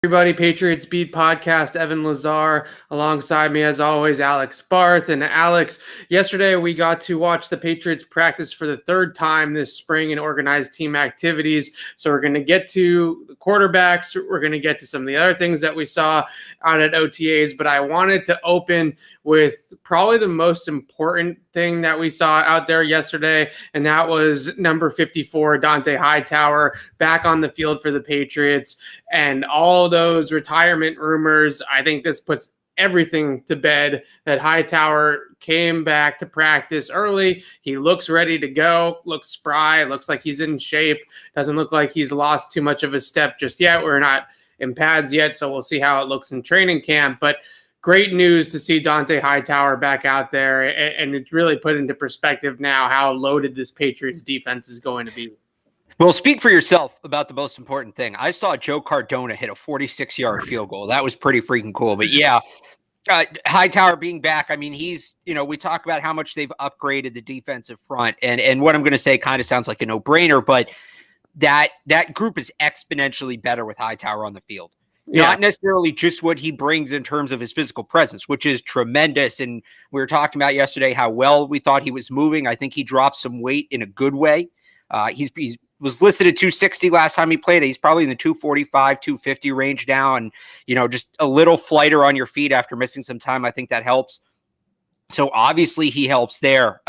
Everybody, Patriots Beat Podcast, Evan Lazar, alongside me as always, Alex Barth. And Alex, yesterday we got to watch the Patriots practice for the third time this spring in organized team activities. So we're going to get to the quarterbacks. We're going to get to some of the other things that we saw out at OTAs, but I wanted to open with probably the most important thing that we saw out there yesterday, and that was number 54, Dont'a Hightower, back on the field for the Patriots. And all those retirement rumors, I think this puts everything to bed that Hightower came back to practice early. He looks ready to go, looks spry, looks like he's in shape, doesn't look like he's lost too much of a step just yet. We're not in pads yet, so we'll see how it looks in training camp. But great news to see Dont'a Hightower back out there, and it's really put into perspective now how loaded this Patriots defense is going to be. Well, speak for yourself about the most important thing. I saw Joe Cardona hit a 46-yard field goal. That was pretty freaking cool. But yeah, Hightower being back, I mean, he's, we talk about how much they've upgraded the defensive front. And what I'm going to say kind of sounds like a no-brainer, but that group is exponentially better with Hightower on the field. Yeah. Not necessarily just what he brings in terms of his physical presence, which is tremendous. And we were talking about yesterday how well we thought he was moving. I think he dropped some weight in a good way. He's was listed at 260 last time he played. He's probably in the 245, 250 range now. And, just a little flighter on your feet after missing some time. I think that helps. So obviously he helps there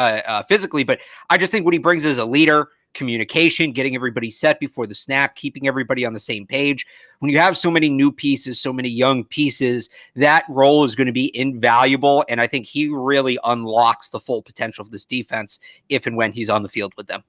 physically, but I just think what he brings is a leader, communication, getting everybody set before the snap, keeping everybody on the same page. When you have so many new pieces, so many young pieces, that role is going to be invaluable. And I think he really unlocks the full potential of this defense if and when he's on the field with them.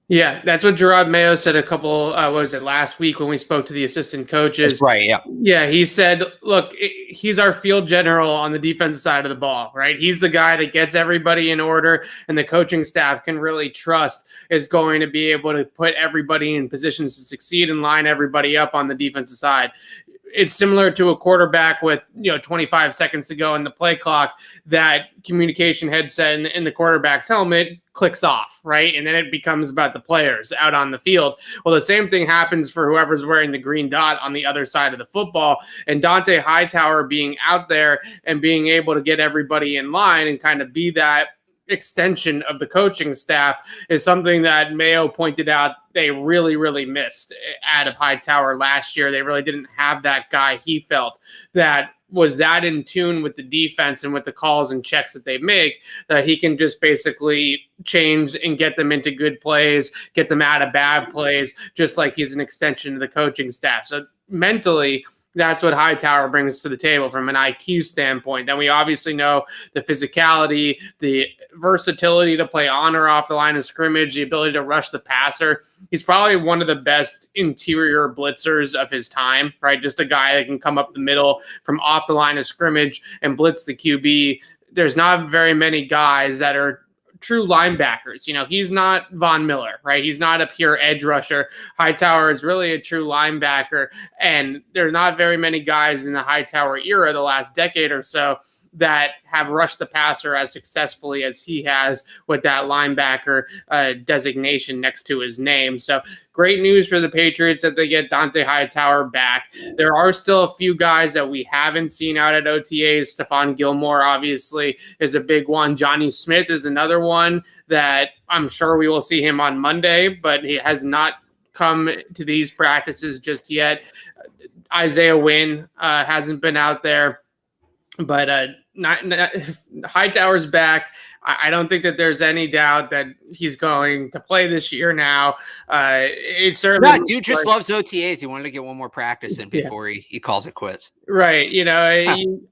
Yeah, that's what Gerard Mayo said a couple, last week when we spoke to the assistant coaches. That's right, yeah. Yeah, he said, look, he's our field general on the defensive side of the ball, right? He's the guy that gets everybody in order, and the coaching staff can really trust is going to be able to put everybody in positions to succeed and line everybody up on the defensive side. It's similar to a quarterback with 25 seconds to go in the play clock. That communication headset in the quarterback's helmet clicks off, right? And then it becomes about the players out on the field. Well, the same thing happens for whoever's wearing the green dot on the other side of the football. And Dont'a Hightower being out there and being able to get everybody in line and kind of be that extension of the coaching staff is something that Mayo pointed out they really, really missed out of Hightower last year. They really didn't have that guy, he felt, that was that in tune with the defense and with the calls and checks that they make, that he can just basically change and get them into good plays, get them out of bad plays, just like he's an extension of the coaching staff. So mentally, that's what Hightower brings to the table from an IQ standpoint. Then we obviously know the physicality, the versatility to play on or off the line of scrimmage, the ability to rush the passer. He's probably one of the best interior blitzers of his time, right? Just a guy that can come up the middle from off the line of scrimmage and blitz the QB. There's not very many guys that are true linebackers. He's not Von Miller, right? He's not a pure edge rusher. Hightower is really a true linebacker, and there's not very many guys in the Hightower era, the last decade or so, that have rushed the passer as successfully as he has with that linebacker designation next to his name. So great news for the Patriots that they get Dont'a Hightower back. There are still a few guys that we haven't seen out at OTAs. Stephon Gilmore, obviously, is a big one. Jonnu Smith is another one that I'm sure we will see him on Monday, but he has not come to these practices just yet. Isaiah Wynn hasn't been out there. But Hightower's back. I don't think that there's any doubt that he's going to play this year now. It certainly dude just loves OTAs. He wanted to get one more practice in before he calls it quits. Right.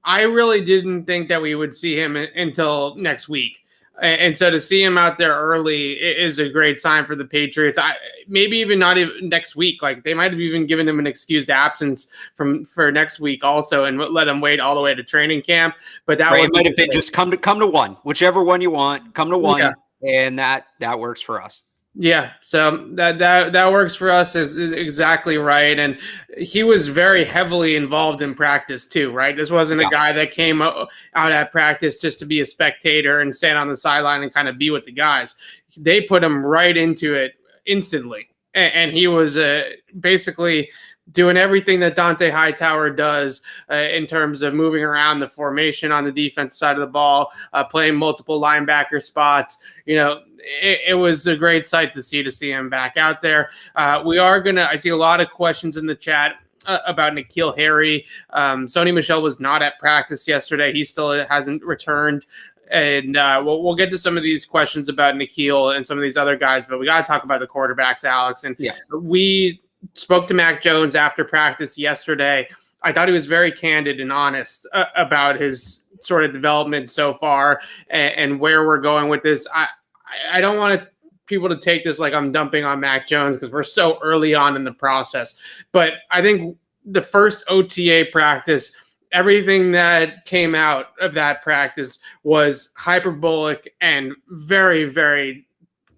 I really didn't think that we would see him until next week. And so to see him out there early is a great sign for the Patriots. Maybe even not even next week. Like they might have even given him an excused absence for next week also, and let him wait all the way to training camp. But that might have been just come to one, whichever one you want. Come to one, and that works for us. Yeah, so that works for us is exactly right. And he was very heavily involved in practice too, right? This wasn't a guy that came out at practice just to be a spectator and stand on the sideline and kind of be with the guys. They put him right into it instantly. And he was basically doing everything that Dante Hightower does in terms of moving around the formation on the defense side of the ball, playing multiple linebacker spots. It was a great sight to see him back out there. I see a lot of questions in the chat about N'Keal Harry. Sony Michel was not at practice yesterday. He still hasn't returned. And we'll get to some of these questions about N'Keal and some of these other guys, but we got to talk about the quarterbacks, Alex. And we spoke to Mac Jones after practice yesterday. I thought he was very candid and honest about his sort of development so far and where we're going with this. I don't want people to take this like I'm dumping on Mac Jones because we're so early on in the process. But I think the first OTA practice, everything that came out of that practice was hyperbolic and very, very,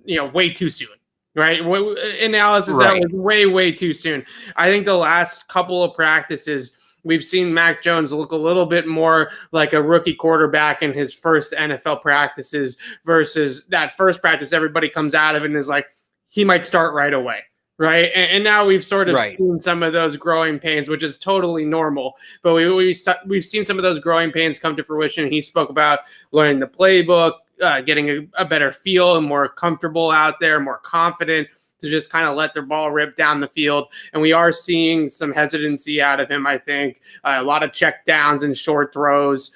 way too soon. Right. Analysis that was way too soon. I think the last couple of practices, we've seen Mac Jones look a little bit more like a rookie quarterback in his first NFL practices versus that first practice. Everybody comes out of it and is like, he might start right away. Right. And now we've sort of seen some of those growing pains, which is totally normal. But we've seen some of those growing pains come to fruition. He spoke about learning the playbook, getting a better feel and more comfortable out there, more confident to just kind of let their ball rip down the field. And we are seeing some hesitancy out of him, I think. A lot of check downs and short throws.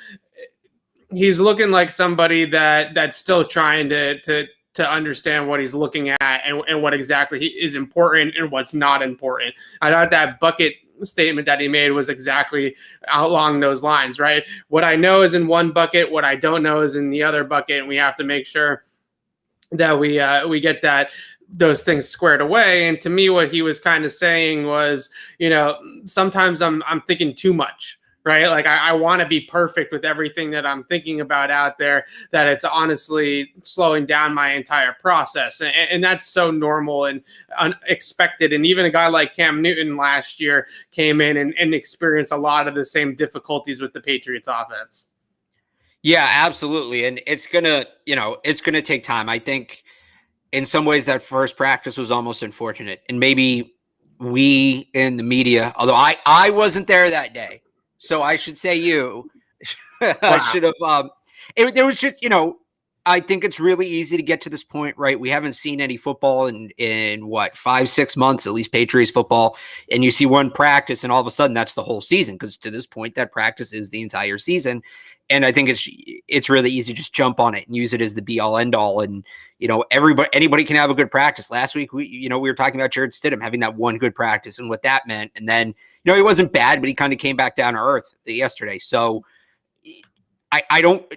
He's looking like somebody that's still trying to understand what he's looking at and what exactly is important and what's not important. I thought that bucket statement that he made was exactly along those lines, right? What I know is in one bucket, what I don't know is in the other bucket, and we have to make sure that we get those things squared away. And to me, what he was kind of saying was, sometimes I'm thinking too much. Right. Like I want to be perfect with everything that I'm thinking about out there, that it's honestly slowing down my entire process. And that's so normal and unexpected. And even a guy like Cam Newton last year came in and experienced a lot of the same difficulties with the Patriots offense. Yeah, absolutely. And it's going to take time. I think in some ways that first practice was almost unfortunate. And maybe we in the media, although I wasn't there that day, so I should say you should have. There was just, I think it's really easy to get to this point, right? We haven't seen any football in what, 5-6 months, at least Patriots football. And you see one practice and all of a sudden that's the whole season. Because to this point, that practice is the entire season. And I think it's really easy to just jump on it and use it as the be all end all. And, anybody can have a good practice. Last week, we were talking about Jarrett Stidham having that one good practice and what that meant. And then, he wasn't bad, but he kind of came back down to earth yesterday. So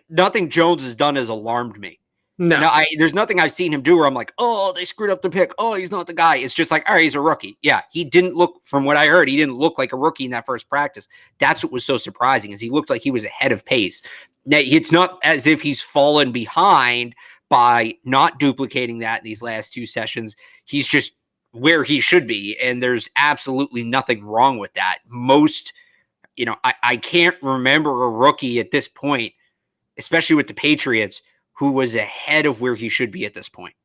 nothing Jones has done has alarmed me. No, there's nothing I've seen him do where I'm like, oh, they screwed up the pick. Oh, he's not the guy. It's just like, all right, he's a rookie. Yeah, he didn't look, from what I heard, he didn't look like a rookie in that first practice. That's what was so surprising, is he looked like he was ahead of pace. Now, it's not as if he's fallen behind by not duplicating that in these last two sessions. He's just where he should be, and there's absolutely nothing wrong with that. I can't remember a rookie at this point, especially with the Patriots, who was ahead of where he should be at this point.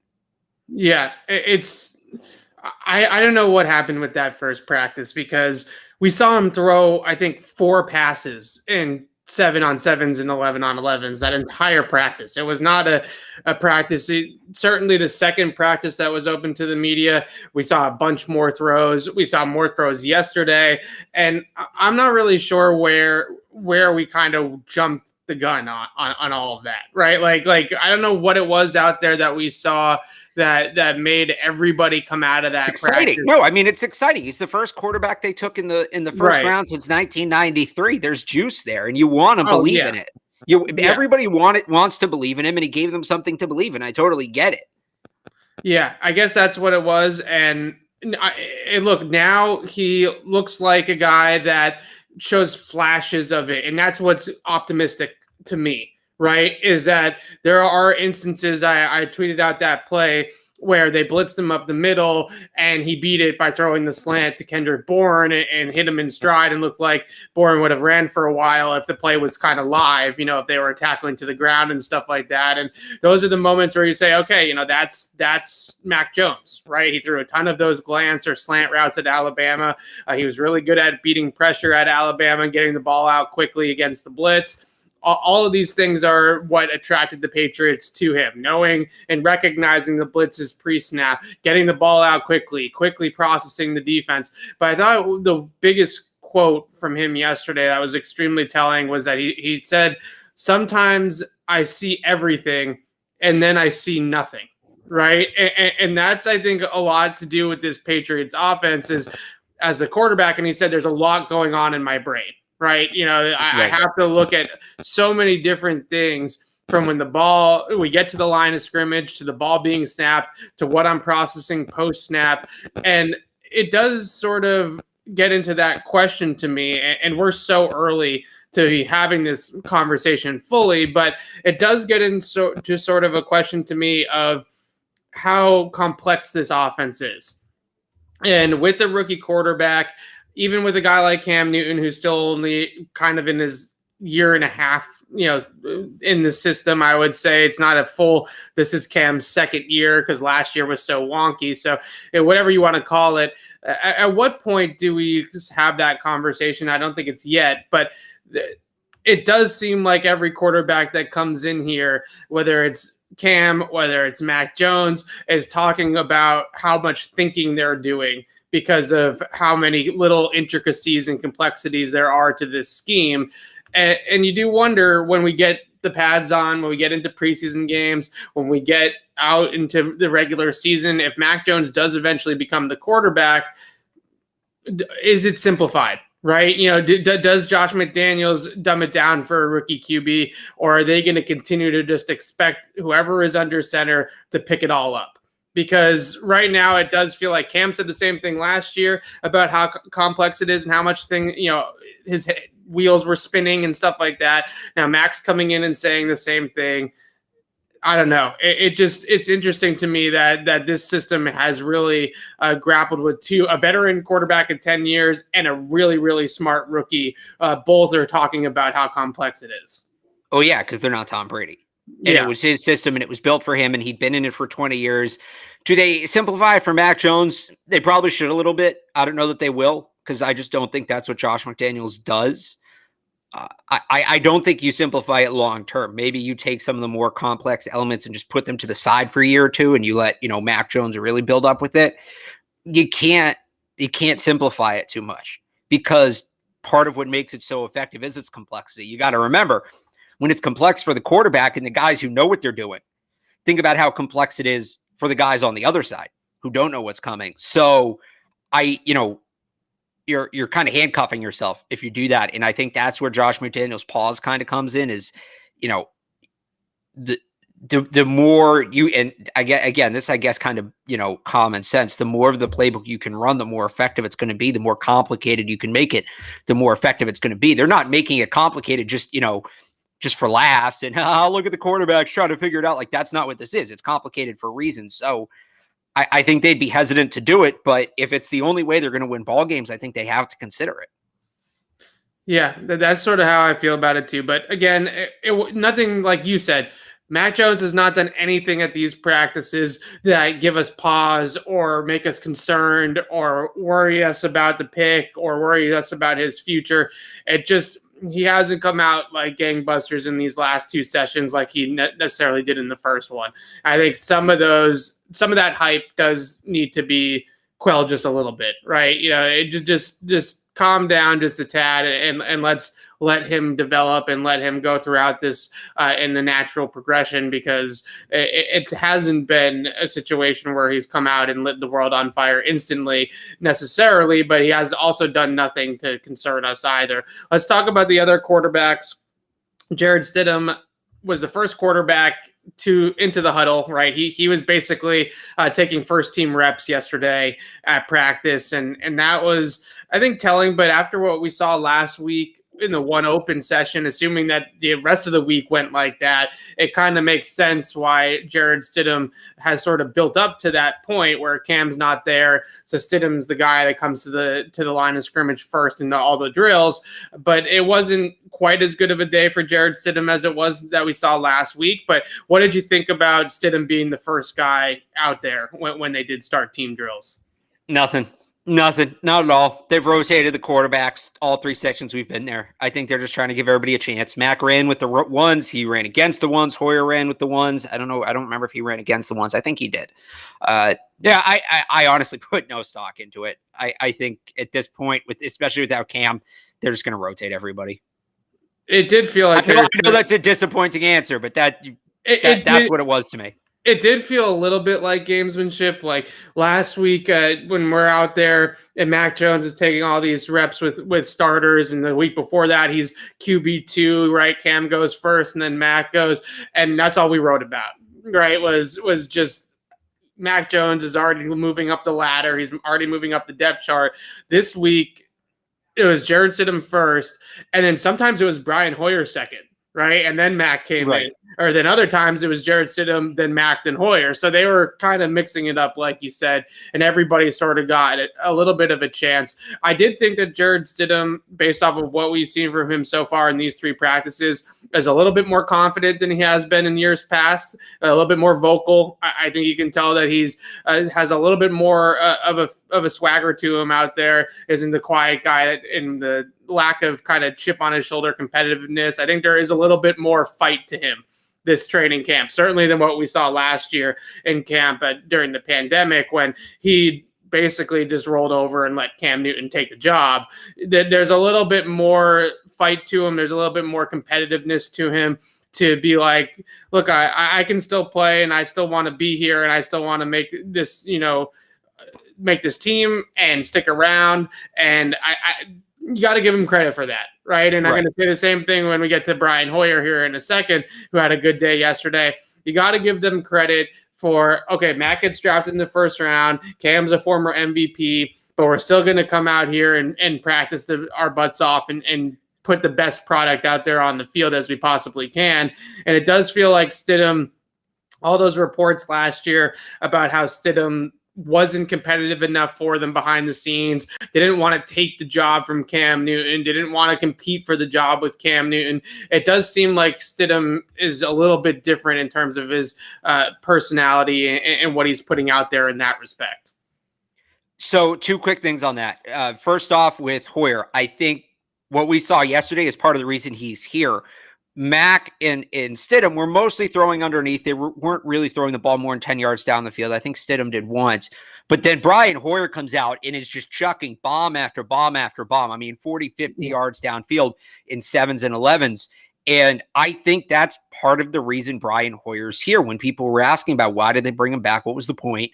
Yeah, I don't know what happened with that first practice, because we saw him throw, I think, 4 passes in 7-on-7s and 11-on-11s that entire practice. It was not a practice. Certainly the second practice that was open to the media, we saw a bunch more throws. We saw more throws yesterday. And I'm not really sure where we kind of jumped the gun on all of that, right? Like I don't know what it was out there that we saw that made everybody come out of that. It's exciting. Practice. No, I mean, it's exciting. He's the first quarterback they took in the first round since 1993. There's juice there, and you want to believe in it. Everybody wants to believe in him, and he gave them something to believe in. I totally get it. Yeah, I guess that's what it was. And look, now he looks like a guy that shows flashes of it, and that's what's optimistic to me. Right, is that there are instances, I tweeted out that play where they blitzed him up the middle and he beat it by throwing the slant to Kendrick Bourne and hit him in stride, and looked like Bourne would have ran for a while if the play was kind of live, if they were tackling to the ground and stuff like that. And those are the moments where you say, okay, that's Mac Jones, right? He threw a ton of those glance or slant routes at Alabama. He was really good at beating pressure at Alabama and getting the ball out quickly against the blitz. All of these things are what attracted the Patriots to him, knowing and recognizing the blitzes pre-snap, getting the ball out quickly processing the defense. But I thought the biggest quote from him yesterday that was extremely telling was that he said, sometimes I see everything and then I see nothing, right? And that's, I think, a lot to do with this Patriots offense is as the quarterback, and he said, there's a lot going on in my brain. Right. I have to look at so many different things from when we get to the line of scrimmage to the ball being snapped to what I'm processing post snap. And it does sort of get into that question to me. And we're so early to be having this conversation fully, but it does get into sort of a question to me of how complex this offense is. And with the rookie quarterback, even with a guy like Cam Newton, who's still only kind of in his year and a half, in the system, I would say it's not a full, this is Cam's second year because last year was so wonky. So whatever you want to call it, at what point do we have that conversation? I don't think it's yet, but it does seem like every quarterback that comes in here, whether it's Cam, whether it's Mac Jones, is talking about how much thinking they're doing because of how many little intricacies and complexities there are to this scheme. And you do wonder when we get the pads on, when we get into preseason games, when we get out into the regular season, if Mac Jones does eventually become the quarterback, is it simplified? Right? Does Josh McDaniels dumb it down for a rookie QB, or are they going to continue to just expect whoever is under center to pick it all up? Because right now it does feel like Cam said the same thing last year about how complex it is and how much his wheels were spinning and stuff like that. Now Mac's coming in and saying the same thing. I don't know. It's interesting to me that this system has really grappled with a veteran quarterback in 10 years and a really, really smart rookie. Both are talking about how complex it is. Oh yeah, because they're not Tom Brady. And it was his system and it was built for him and he'd been in it for 20 years. Do they simplify for Mac Jones? They probably should a little bit. I don't know that they will because I just don't think that's what Josh McDaniels does. I don't think you simplify it long term. Maybe you take some of the more complex elements and just put them to the side for a year or two and you let, Mac Jones really build up with it. You can't simplify it too much because part of what makes it so effective is its complexity. You got to remember, when it's complex for the quarterback and the guys who know what they're doing, think about how complex it is for the guys on the other side who don't know what's coming. So you're kind of handcuffing yourself if you do that. And I think that's where Josh McDaniels' pause kind of comes in is, the more you, and again, this, I guess, kind of, common sense, the more of the playbook you can run, the more effective it's going to be, the more complicated you can make it, the more effective it's going to be. They're not making it complicated just for laughs and look at the quarterbacks trying to figure it out. Like, that's not what this is. It's complicated for reasons. So I think they'd be hesitant to do it, but if it's the only way they're going to win ball games, I think they have to consider it. Yeah, that's sort of how I feel about it too. But again, nothing like you said. Mac Jones has not done anything at these practices that give us pause or make us concerned or worry us about the pick or worry us about his future. He hasn't come out like gangbusters in these last two sessions like he necessarily did in the first one. I think some of that hype does need to be quelled just a little bit, right? Just calm down just a tad and let's let him develop and let him go throughout this in the natural progression, because it hasn't been a situation where he's come out and lit the world on fire instantly necessarily, but he has also done nothing to concern us either. Let's talk about the other quarterbacks. Jarrett Stidham was the first quarterback into the huddle, right? He was basically taking first team reps yesterday at practice, and that was, I think, telling. But after what we saw last week, in the one open session, assuming that the rest of the week went like that, it kind of makes sense why Jarrett Stidham has sort of built up to that point where Cam's not there. So Stidham's the guy that comes to the line of scrimmage first in all the drills. But it wasn't quite as good of a day for Jarrett Stidham as it was that we saw last week. But what did you think about Stidham being the first guy out there when they did start team drills? Nothing, not at all. They've rotated the quarterbacks all 3 sections we've been there. I think they're just trying to give everybody a chance. Mac ran with the ones. He ran against the ones. Hoyer ran with the ones. I don't know. I don't remember if he ran against the ones. I think he did. I honestly put no stock into it. I think at this point, especially without Cam, they're just going to rotate everybody. It did feel like I know that's a disappointing answer, but that's what it was to me. It did feel a little bit like gamesmanship. Like last week when we're out there and Mac Jones is taking all these reps with starters, and the week before that he's QB2, right? Cam goes first and then Mac goes, and that's all we wrote about, right? Was just Mac Jones is already moving up the ladder. He's already moving up the depth chart. This week it was Jarrett Stidham first, and then sometimes it was Brian Hoyer second, right? And then Mac came in. Or then other times it was Jarrett Stidham, then Mac, then Hoyer. So they were kind of mixing it up, like you said, and everybody sort of got a little bit of a chance. I did think that Jarrett Stidham, based off of what we've seen from him so far in these 3 practices, is a little bit more confident than he has been in years past, a little bit more vocal. I think you can tell that he's has a little bit more of a swagger to him out there, isn't the quiet guy in the lack of kind of chip on his shoulder competitiveness. I think there is a little bit more fight to him this training camp, certainly than what we saw last year in camp during the pandemic, when he basically just rolled over and let Cam Newton take the job. There's a little bit more fight to him. There's a little bit more competitiveness to him to be like, look, I can still play and I still want to be here and I still want to make this, make this team and stick around. And you got to give him credit for that, right? And I'm going to say the same thing when we get to Brian Hoyer here in a second, who had a good day yesterday. You got to give them credit for, okay, Mac gets drafted in the first round. Cam's a former MVP, but we're still going to come out here and practice our butts off and put the best product out there on the field as we possibly can. And it does feel like Stidham, all those reports last year about how Stidham wasn't competitive enough for them behind the scenes. They didn't want to take the job from Cam Newton, didn't want to compete for the job with Cam Newton. It does seem like Stidham is a little bit different in terms of his personality and what he's putting out there in that respect. So 2 quick things on that. First off, with Hoyer, I think what we saw yesterday is part of the reason he's here. Mac and Stidham were mostly throwing underneath. They weren't really throwing the ball more than 10 yards down the field. I think Stidham did once. But then Brian Hoyer comes out and is just chucking bomb after bomb after bomb. I mean, 40, 50 yards downfield in 7s and 11s. And I think that's part of the reason Brian Hoyer's here. When people were asking about why did they bring him back, what was the point?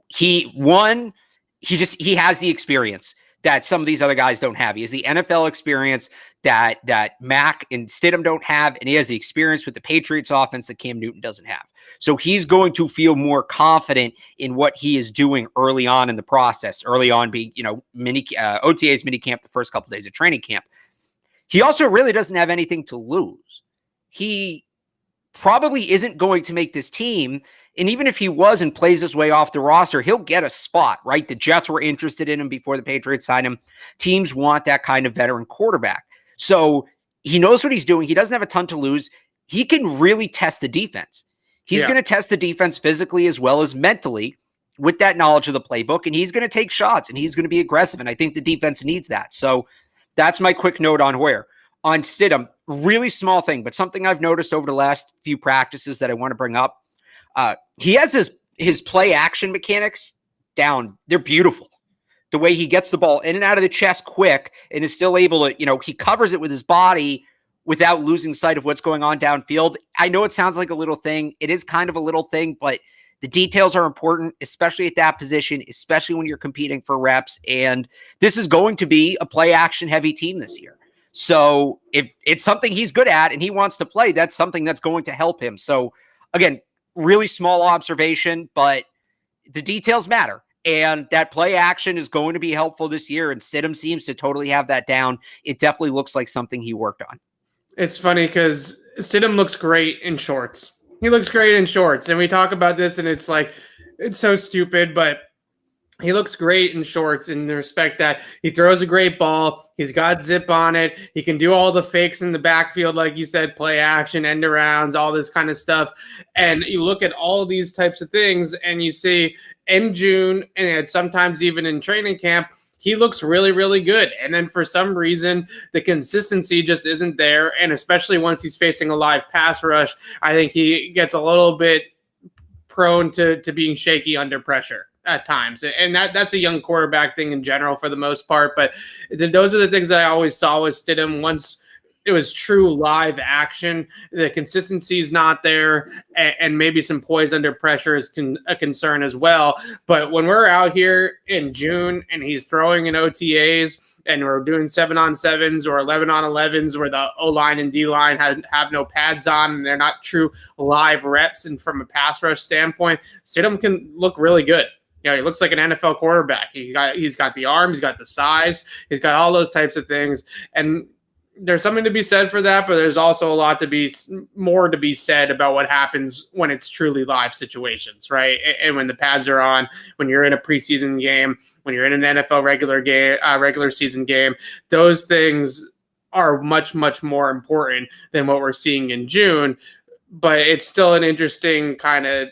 He has the experience that some of these other guys don't have. He has the NFL experience that Mac and Stidham don't have, and he has the experience with the Patriots offense that Cam Newton doesn't have. So he's going to feel more confident in what he is doing early on in the process, early on being, OTA's mini camp, the first couple of days of training camp. He also really doesn't have anything to lose. He probably isn't going to make this team. And even if he was and plays his way off the roster, he'll get a spot, right? The Jets were interested in him before the Patriots signed him. Teams want that kind of veteran quarterback. So he knows what he's doing. He doesn't have a ton to lose. He can really test the defense. He's going to test the defense physically as well as mentally with that knowledge of the playbook. And he's going to take shots and he's going to be aggressive. And I think the defense needs that. So that's my quick note on Hoyer. On Stidham, really small thing, but something I've noticed over the last few practices that I want to bring up. He has his play action mechanics down. They're beautiful. The way he gets the ball in and out of the chest quick and is still able to, he covers it with his body without losing sight of what's going on downfield. I know it sounds like a little thing. It is kind of a little thing, but the details are important, especially at that position, especially when you're competing for reps. And this is going to be a play action heavy team this year. So if it's something he's good at and he wants to play, that's something that's going to help him. So again, really small observation, but the details matter. And that play action is going to be helpful this year. And Stidham seems to totally have that down. It definitely looks like something he worked on. It's funny because Stidham looks great in shorts. He looks great in shorts. And we talk about this and it's like, it's so stupid, but he looks great in shorts in the respect that he throws a great ball. He's got zip on it. He can do all the fakes in the backfield, like you said, play action, end arounds, all this kind of stuff. And you look at all these types of things and you see in June and sometimes even in training camp, he looks really, really good. And then for some reason, the consistency just isn't there. And especially once he's facing a live pass rush, I think he gets a little bit prone to being shaky under pressure at times. And that's a young quarterback thing in general for the most part. But those are the things that I always saw with Stidham. Once it was true live action, the consistency is not there, and maybe some poise under pressure is a concern as well. But when we're out here in June and he's throwing in OTAs and we're doing 7-on-7s or 11-on-11s where the O-line and D-line have no pads on and they're not true live reps, and from a pass rush standpoint, Stidham can look really good. He looks like an NFL quarterback. He's got the arm, he's got the size, he's got all those types of things. And there's something to be said for that, but there's also a lot more to be said about what happens when it's truly live situations, right? And when the pads are on, when you're in a preseason game, when you're in an NFL regular season game, those things are much, much more important than what we're seeing in June. But it's still an interesting kind of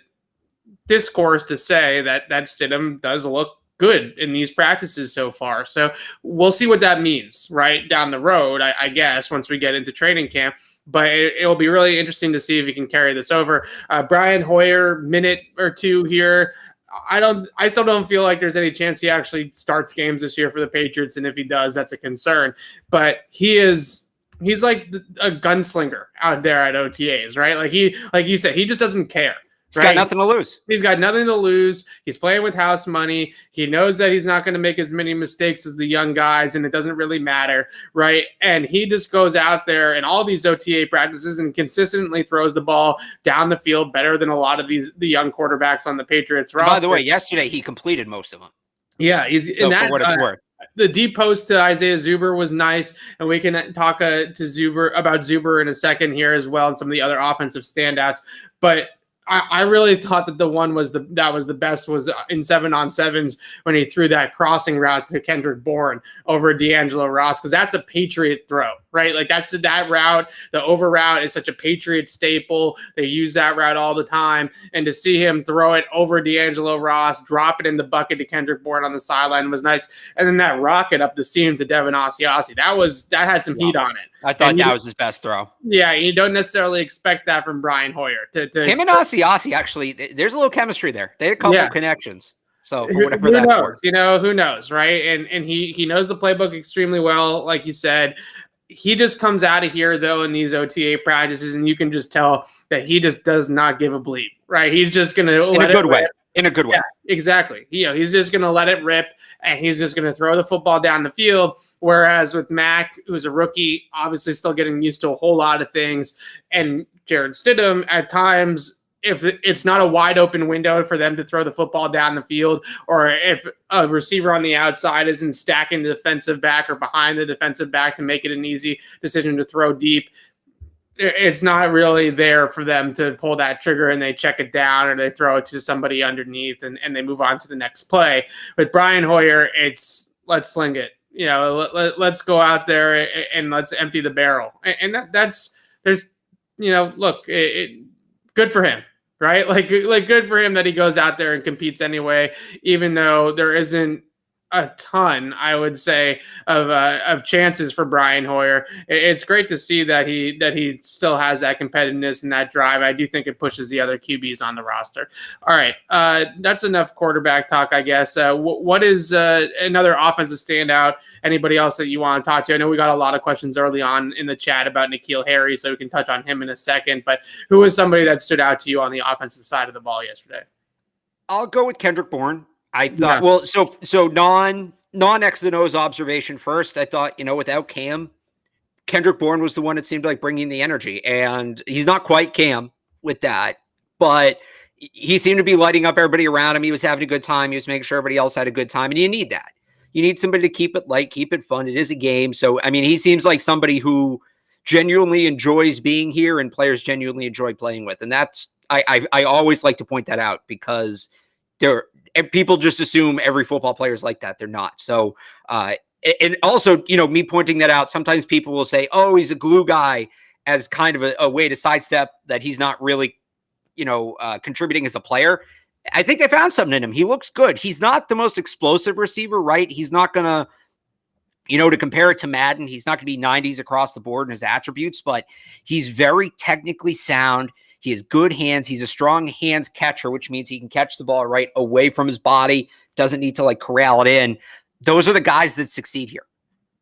discourse to say that Stidham does look good in these practices so far. So we'll see what that means right down the road, I guess, once we get into training camp. But it'll be really interesting to see if he can carry this over. Brian Hoyer, minute or two here. I still don't feel like there's any chance he actually starts games this year for the Patriots. And if he does, that's a concern. But he's like a gunslinger out there at OTAs, right? Like you said, he just doesn't care. He's got nothing to lose. He's got nothing to lose. He's playing with house money. He knows that he's not going to make as many mistakes as the young guys, and it doesn't really matter, right? And he just goes out there in all these OTA practices and consistently throws the ball down the field better than a lot of the young quarterbers on the Patriots roster. By the way, yesterday he completed most of them. Yeah, he's in that. For what it's worth. The deep post to Isaiah Zuber was nice, and we can talk to Zuber about Zuber in a second here as well, and some of the other offensive standouts. But I really thought that the one was the best was in 7-on-7s when he threw that crossing route to Kendrick Bourne over D'Angelo Ross, because that's a Patriot throw, right? Like that route, the over route is such a Patriot staple. They use that route all the time, and to see him throw it over D'Angelo Ross, drop it in the bucket to Kendrick Bourne on the sideline was nice, and then that rocket up the seam to Devin Asiasi, that had some heat on it. I thought that was his best throw. Yeah, you don't necessarily expect that from Brian Hoyer. Him and Asiasi, actually, there's a little chemistry there. They had a couple of connections. So for whatever that's worth. Who knows, right? And he knows the playbook extremely well, like you said. He just comes out of here, though, in these OTA practices, and you can just tell that he just does not give a bleep, right? He's just going to let it rip. In a good way. Yeah, exactly. He's just going to let it rip, and he's just going to throw the football down the field. Whereas with Mac, who's a rookie, obviously still getting used to a whole lot of things, and Jarrett Stidham, at times, if it's not a wide open window for them to throw the football down the field, or if a receiver on the outside isn't stacking the defensive back or behind the defensive back to make it an easy decision to throw deep, it's not really there for them to pull that trigger and they check it down or they throw it to somebody underneath and they move on to the next play. With Brian Hoyer, it's let's sling it. Let's go out there and let's empty the barrel. And there's look, good for him, right? Like good for him that he goes out there and competes anyway, even though there isn't a ton, I would say, of chances for Brian Hoyer. It's great to see that he still has that competitiveness and that drive. I do think it pushes the other QBs on the roster. All right, that's enough quarterback talk, I guess. What is another offensive standout? Anybody else that you want to talk to? I know we got a lot of questions early on in the chat about N'Keal Harry, so we can touch on him in a second. But who was somebody that stood out to you on the offensive side of the ball yesterday? I'll go with Kendrick Bourne. I thought, so non X and O's observation first. I thought, without Cam, Kendrick Bourne was the one that seemed like bringing the energy, and he's not quite Cam with that, but he seemed to be lighting up everybody around him. He was having a good time. He was making sure everybody else had a good time. And you need that. You need somebody to keep it light, keep it fun. It is a game. So, I mean, he seems like somebody who genuinely enjoys being here and players genuinely enjoy playing with. And that's, I always like to point that out because people just assume every football player is like that. They're not. So, and also, me pointing that out, sometimes people will say, oh, he's a glue guy, as kind of a way to sidestep that he's not really, contributing as a player. I think they found something in him. He looks good. He's not the most explosive receiver, right? He's not going to, to compare it to Madden, he's not going to be 90s across the board in his attributes, but he's very technically sound. He has good hands. He's a strong hands catcher, which means he can catch the ball right away from his body, doesn't need to corral it in. Those are the guys that succeed here.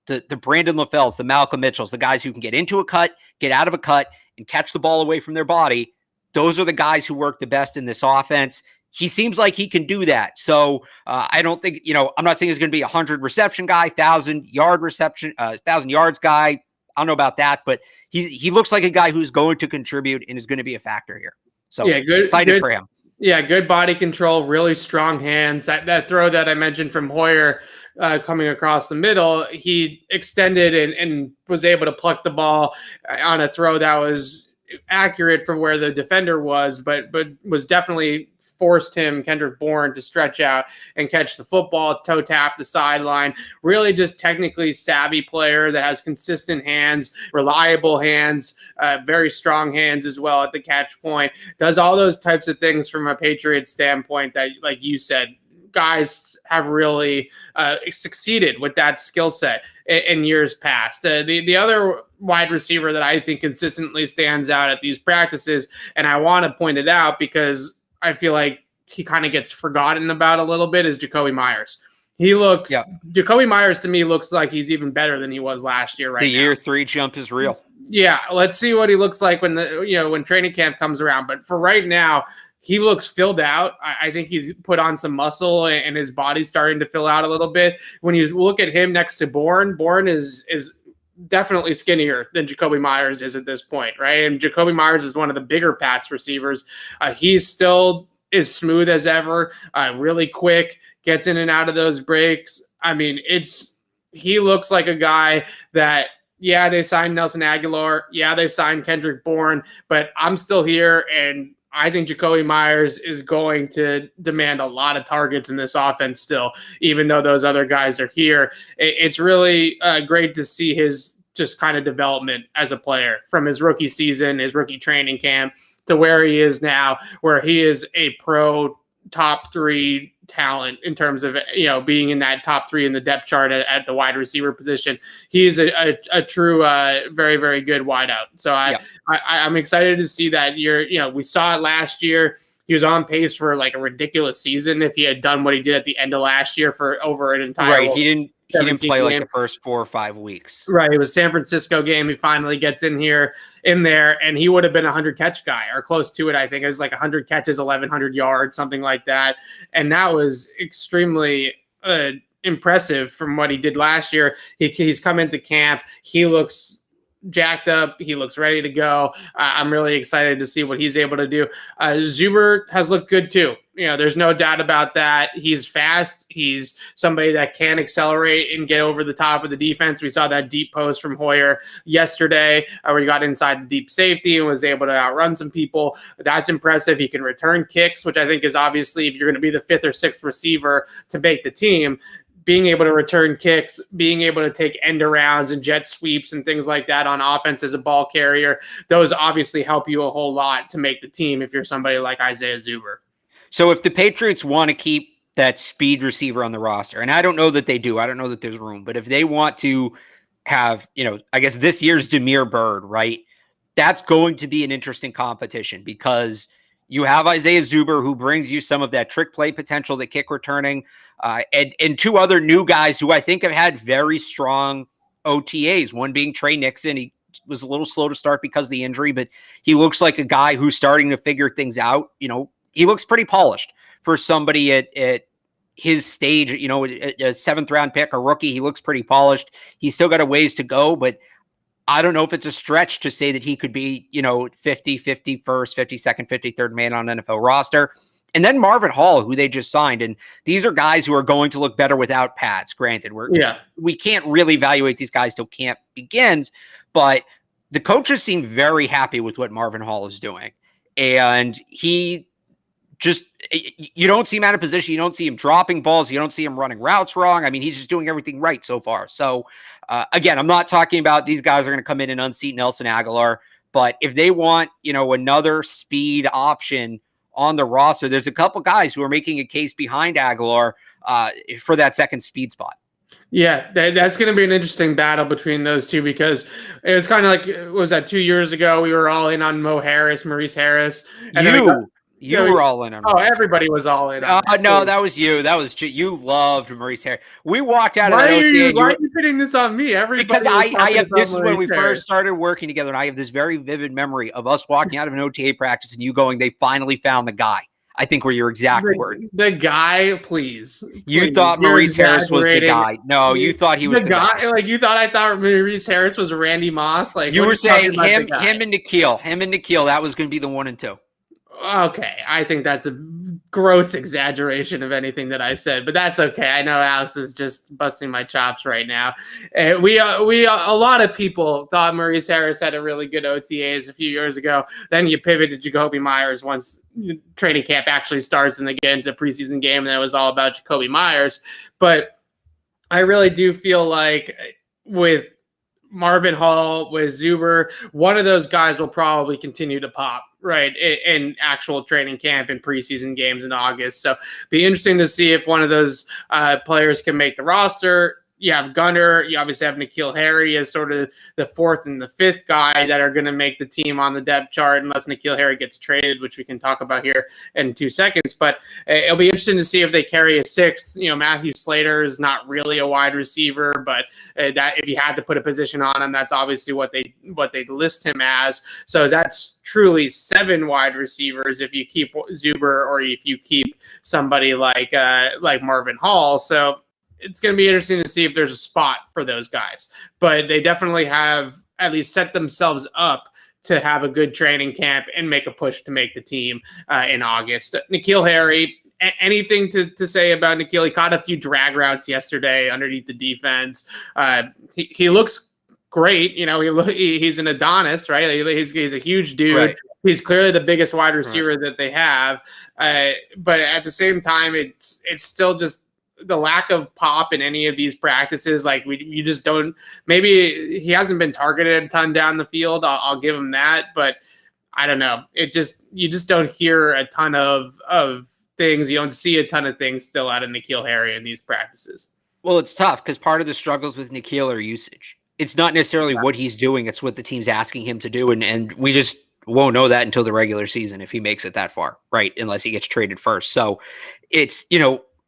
The Brandon LaFells, the Malcolm Mitchells, the guys who can get into a cut, get out of a cut, and catch the ball away from their body. Those are the guys who work the best in this offense. He seems like he can do that. So I don't think, I'm not saying he's going to be 100 reception guy, 1,000-yard reception, 1,000 yards guy. I don't know about that, but he looks like a guy who's going to contribute and is going to be a factor here. So yeah, excited for him. Yeah, good body control, really strong hands. That throw that I mentioned from Hoyer coming across the middle, he extended and was able to pluck the ball on a throw that was accurate from where the defender was, but was definitely forced Kendrick Bourne to stretch out and catch the football, toe tap the sideline. Really just technically savvy player that has consistent hands, reliable hands, very strong hands as well at the catch point. Does all those types of things from a Patriots standpoint that, like you said, guys have really succeeded with that skill set in years past. The other wide receiver that I think consistently stands out at these practices, and I want to point it out because I feel like he kind of gets forgotten about a little bit, is Jacoby Myers. Jacoby Myers to me looks like he's even better than he was last year. The year 3 jump is real. Yeah. Let's see what he looks like when training camp comes around. But for right now, he looks filled out. I think he's put on some muscle and his body's starting to fill out a little bit. When you look at him next to Bourne is definitely skinnier than Jacoby Myers is at this point, right? And Jacoby Myers is one of the bigger Pats receivers. He still is smooth as ever, really quick, gets in and out of those breaks. I mean, he looks like a guy that, yeah, they signed Nelson Aguilar. Yeah, they signed Kendrick Bourne, but I'm still here, and I think Jacoby Myers is going to demand a lot of targets in this offense still, even though those other guys are here. It's really great to see his just kind of development as a player from his rookie season, his rookie training camp, to where he is now, where he is a pro top 3 talent in terms of, being in that top 3 in the depth chart at the wide receiver position. He is a true, very, very good wideout. So I'm excited to see that year. We saw it last year. He was on pace for a ridiculous season if he had done what he did at the end of last year for over an entire. Right. He didn't play the first 4 or 5 weeks. Right. It was San Francisco game. He finally gets in there, and he would have been a 100-catch guy or close to it. I think it was 100 catches, 1,100 yards, something like that. And that was extremely impressive from what he did last year. He's come into camp. He looks jacked up. He looks ready to go. I'm really excited to see what he's able to do. Zuber has looked good too. There's no doubt about that. He's fast. He's somebody that can accelerate and get over the top of the defense. We saw that deep post from Hoyer yesterday where he got inside the deep safety and was able to outrun some people. That's impressive. He can return kicks, which I think is obviously, if you're going to be the 5th or 6th receiver to make the team, being able to return kicks, being able to take end arounds and jet sweeps and things like that on offense as a ball carrier, those obviously help you a whole lot to make the team if you're somebody like Isaiah Zuber. So if the Patriots want to keep that speed receiver on the roster, and I don't know that they do, I don't know that there's room, but if they want to have, I guess this year's Damiere Byrd, right? That's going to be an interesting competition because you have Isaiah Zuber, who brings you some of that trick play potential, the kick returning, and 2 other new guys who I think have had very strong OTAs, one being Trey Nixon. He was a little slow to start because of the injury, but he looks like a guy who's starting to figure things out. He looks pretty polished for somebody at his stage, a 7th round pick, a rookie. He looks pretty polished. He's still got a ways to go, but I don't know if it's a stretch to say that he could be, 50, 51st, 52nd, 53rd man on an NFL roster. And then Marvin Hall, who they just signed. And these are guys who are going to look better without pads. Granted, we can't really evaluate these guys till camp begins, but the coaches seem very happy with what Marvin Hall is doing. And he just, you don't see him out of position. You don't see him dropping balls. You don't see him running routes wrong. I mean, he's just doing everything right so far. So again, I'm not talking about these guys are going to come in and unseat Nelson Aguilar, but if they want, another speed option on the roster, there's a couple guys who are making a case behind Aguilar for that second speed spot. Yeah, that's going to be an interesting battle between those two, because it was kind of like, what was that, 2 years ago? We were all in on Maurice Harris. And you were all in on Maurice. Everybody was all in on no, that was you. You loved Maurice Harris. We walked out of that OTA. Why are you putting this on me? Because I have this is when we first started working together, and I have this very vivid memory of us walking out of an OTA practice and you going, they finally found the guy. I think were your exact word. The guy, please. You thought Maurice Harris was the guy. No, you thought he was the guy. Like, I thought Maurice Harris was Randy Moss. Like, you were saying him and Nikhil. That was going to be the 1 and 2. Okay, I think that's a gross exaggeration of anything that I said, but that's okay. I know Alex is just busting my chops right now. A lot of people thought Maurice Harris had a really good OTAs a few years ago. Then you pivot to Jacoby Myers once training camp actually starts and they get into the preseason game, and then it was all about Jacoby Myers. But I really do feel like with Marvin Hall, with Zuber, one of those guys will probably continue to pop, right, in actual training camp and preseason games in August. So be interesting to see if one of those players can make the roster. You have Gunner. You obviously have N'Keal Harry as sort of the 4th and the 5th guy that are going to make the team on the depth chart, unless N'Keal Harry gets traded, which we can talk about here in 2 seconds. But it'll be interesting to see if they carry a 6th. Matthew Slater is not really a wide receiver, but that if you had to put a position on him, that's obviously what they list him as. So that's truly 7 wide receivers if you keep Zuber or if you keep somebody like Marvin Hall. So it's going to be interesting to see if there's a spot for those guys, but they definitely have at least set themselves up to have a good training camp and make a push to make the team in August. N'Keal Harry, anything to say about N'Keal? He caught a few drag routes yesterday underneath the defense. He looks great. He's an Adonis, right? He's a huge dude. Right. He's clearly the biggest wide receiver that they have. But at the same time, it's still just the lack of pop in any of these practices. Like you just don't, maybe he hasn't been targeted a ton down the field. I'll give him that, but I don't know. You just don't hear a ton of things. You don't see a ton of things still out of N'Keal Harry in these practices. Well, it's tough because part of the struggles with N'Keal are usage. It's not necessarily what he's doing. It's what the team's asking him to do. And we just won't know that until the regular season if he makes it that far, right? Unless he gets traded first. So it's,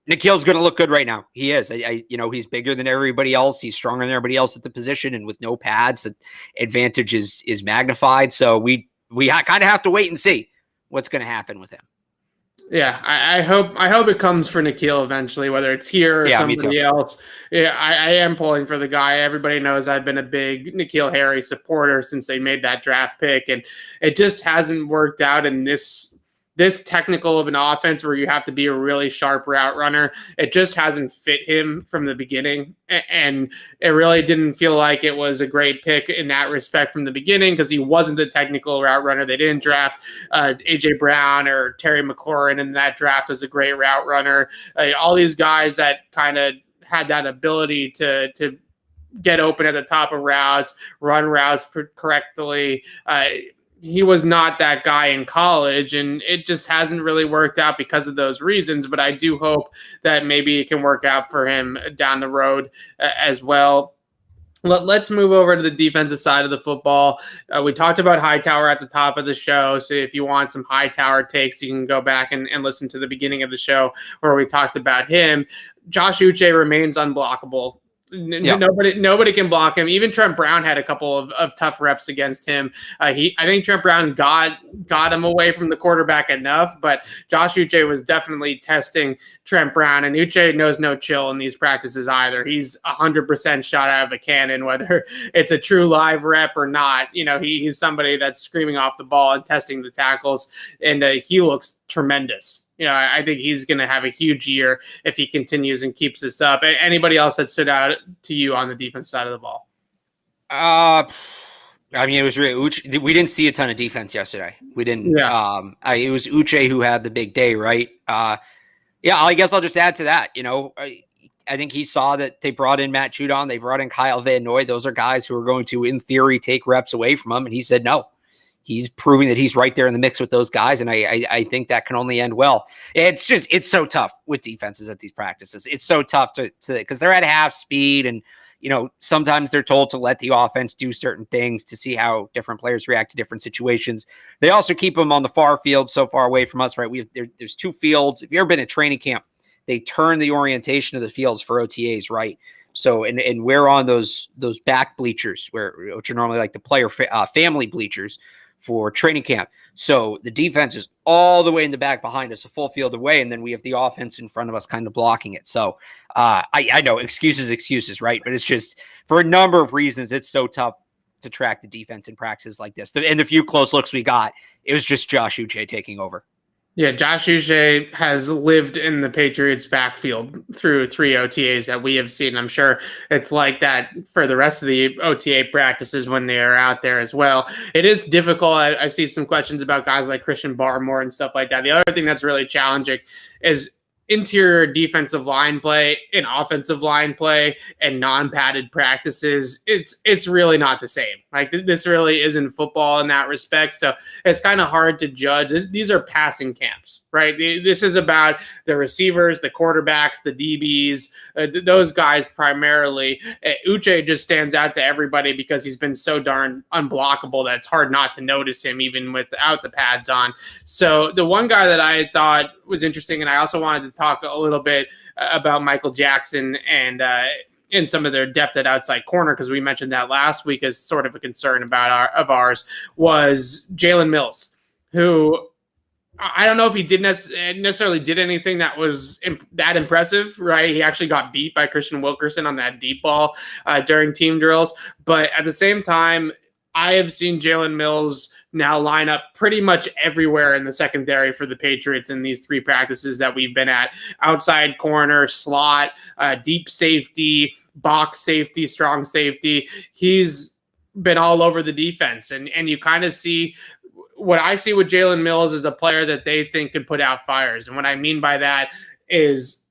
N'Keal's going to look good right now. He is. He's bigger than everybody else. He's stronger than everybody else at the position, and with no pads, the advantage is magnified. So we kind of have to wait and see what's going to happen with him. Yeah, I hope it comes for N'Keal eventually, whether it's here or somebody else. Yeah, I am pulling for the guy. Everybody knows I've been a big N'Keal Harry supporter since they made that draft pick, and it just hasn't worked out in this technical of an offense where you have to be a really sharp route runner. It just hasn't fit him from the beginning. And it really didn't feel like it was a great pick in that respect from the beginning because he wasn't the technical route runner. They didn't draft A.J. Brown or Terry McLaurin in that draft as a great route runner. All these guys that kind of had that ability to get open at the top of routes, run routes correctly. He was not that guy in college, and it just hasn't really worked out because of those reasons. But I do hope that maybe it can work out for him down the road as well. Let's move over to the defensive side of the football. We talked about Hightower at the top of the show. So if you want some Hightower takes, you can go back and listen to the beginning of the show where we talked about him. Josh Uche remains unblockable. Yeah. Nobody can block him. Even Trent Brown had a couple of tough reps against him. I think Trent Brown got him away from the quarterback enough, but Josh Uche was definitely testing Trent Brown, and Uche knows no chill in these practices either. He's 100% shot out of a cannon, whether it's a true live rep or not. He's somebody that's screaming off the ball and testing the tackles, and he looks tremendous. I think he's going to have a huge year if he continues and keeps this up. Anybody else that stood out to you on the defense side of the ball? It was really Uche. We didn't see a ton of defense yesterday. We didn't. Yeah. It was Uche who had the big day, right? I guess I'll just add to that. I think he saw that they brought in Matt Judon, they brought in Kyle Van Noy. Those are guys who are going to, in theory, take reps away from him, and he said no. He's proving that he's right there in the mix with those guys, and I think that can only end well. It's so tough with defenses at these practices. It's so tough to because they're at half speed, and sometimes they're told to let the offense do certain things to see how different players react to different situations. They also keep them on the far field, so far away from us, right? There's two fields. If you've ever been at training camp, they turn the orientation of the fields for OTAs, right? So, and we're on those back bleachers, which are normally like the player family bleachers for training camp. So the defense is all the way in the back behind us, a full field away, and then we have the offense in front of us kind of blocking it. So I know excuses, right? But it's just for a number of reasons, it's so tough to track the defense in practices like this. And the few close looks we got, it was just Josh Uche taking over. Yeah, Josh Uche has lived in the Patriots backfield through 3 OTAs that we have seen. I'm sure it's like that for the rest of the OTA practices when they are out there as well. It is difficult. I see some questions about guys like Christian Barmore and stuff like that. The other thing that's really challenging is interior defensive line play and offensive line play and non-padded practices. It's really not the same. Like this really isn't football in that respect. So it's kind of hard to judge. These are passing camps, right? This is about the receivers, the quarterbacks, the DBs, those guys primarily. Uche just stands out to everybody because he's been so darn unblockable that it's hard not to notice him even without the pads on. So the one guy that I thought was interesting, and I also wanted to talk a little bit about Michael Jackson and in some of their depth at outside corner, because we mentioned that last week as sort of a concern of ours, was Jalen Mills, who I don't know if he didn't necessarily did anything that was that impressive, right? He actually got beat by Christian Wilkerson on that deep ball during team drills. But at the same time, I have seen Jalen Mills now line up pretty much everywhere in the secondary for the Patriots in these 3 practices that we've been at. Outside corner, slot, deep safety, box safety, strong safety. He's been all over the defense. And you kind of see what I see with Jalen Mills is a player that they think could put out fires. And what I mean by that is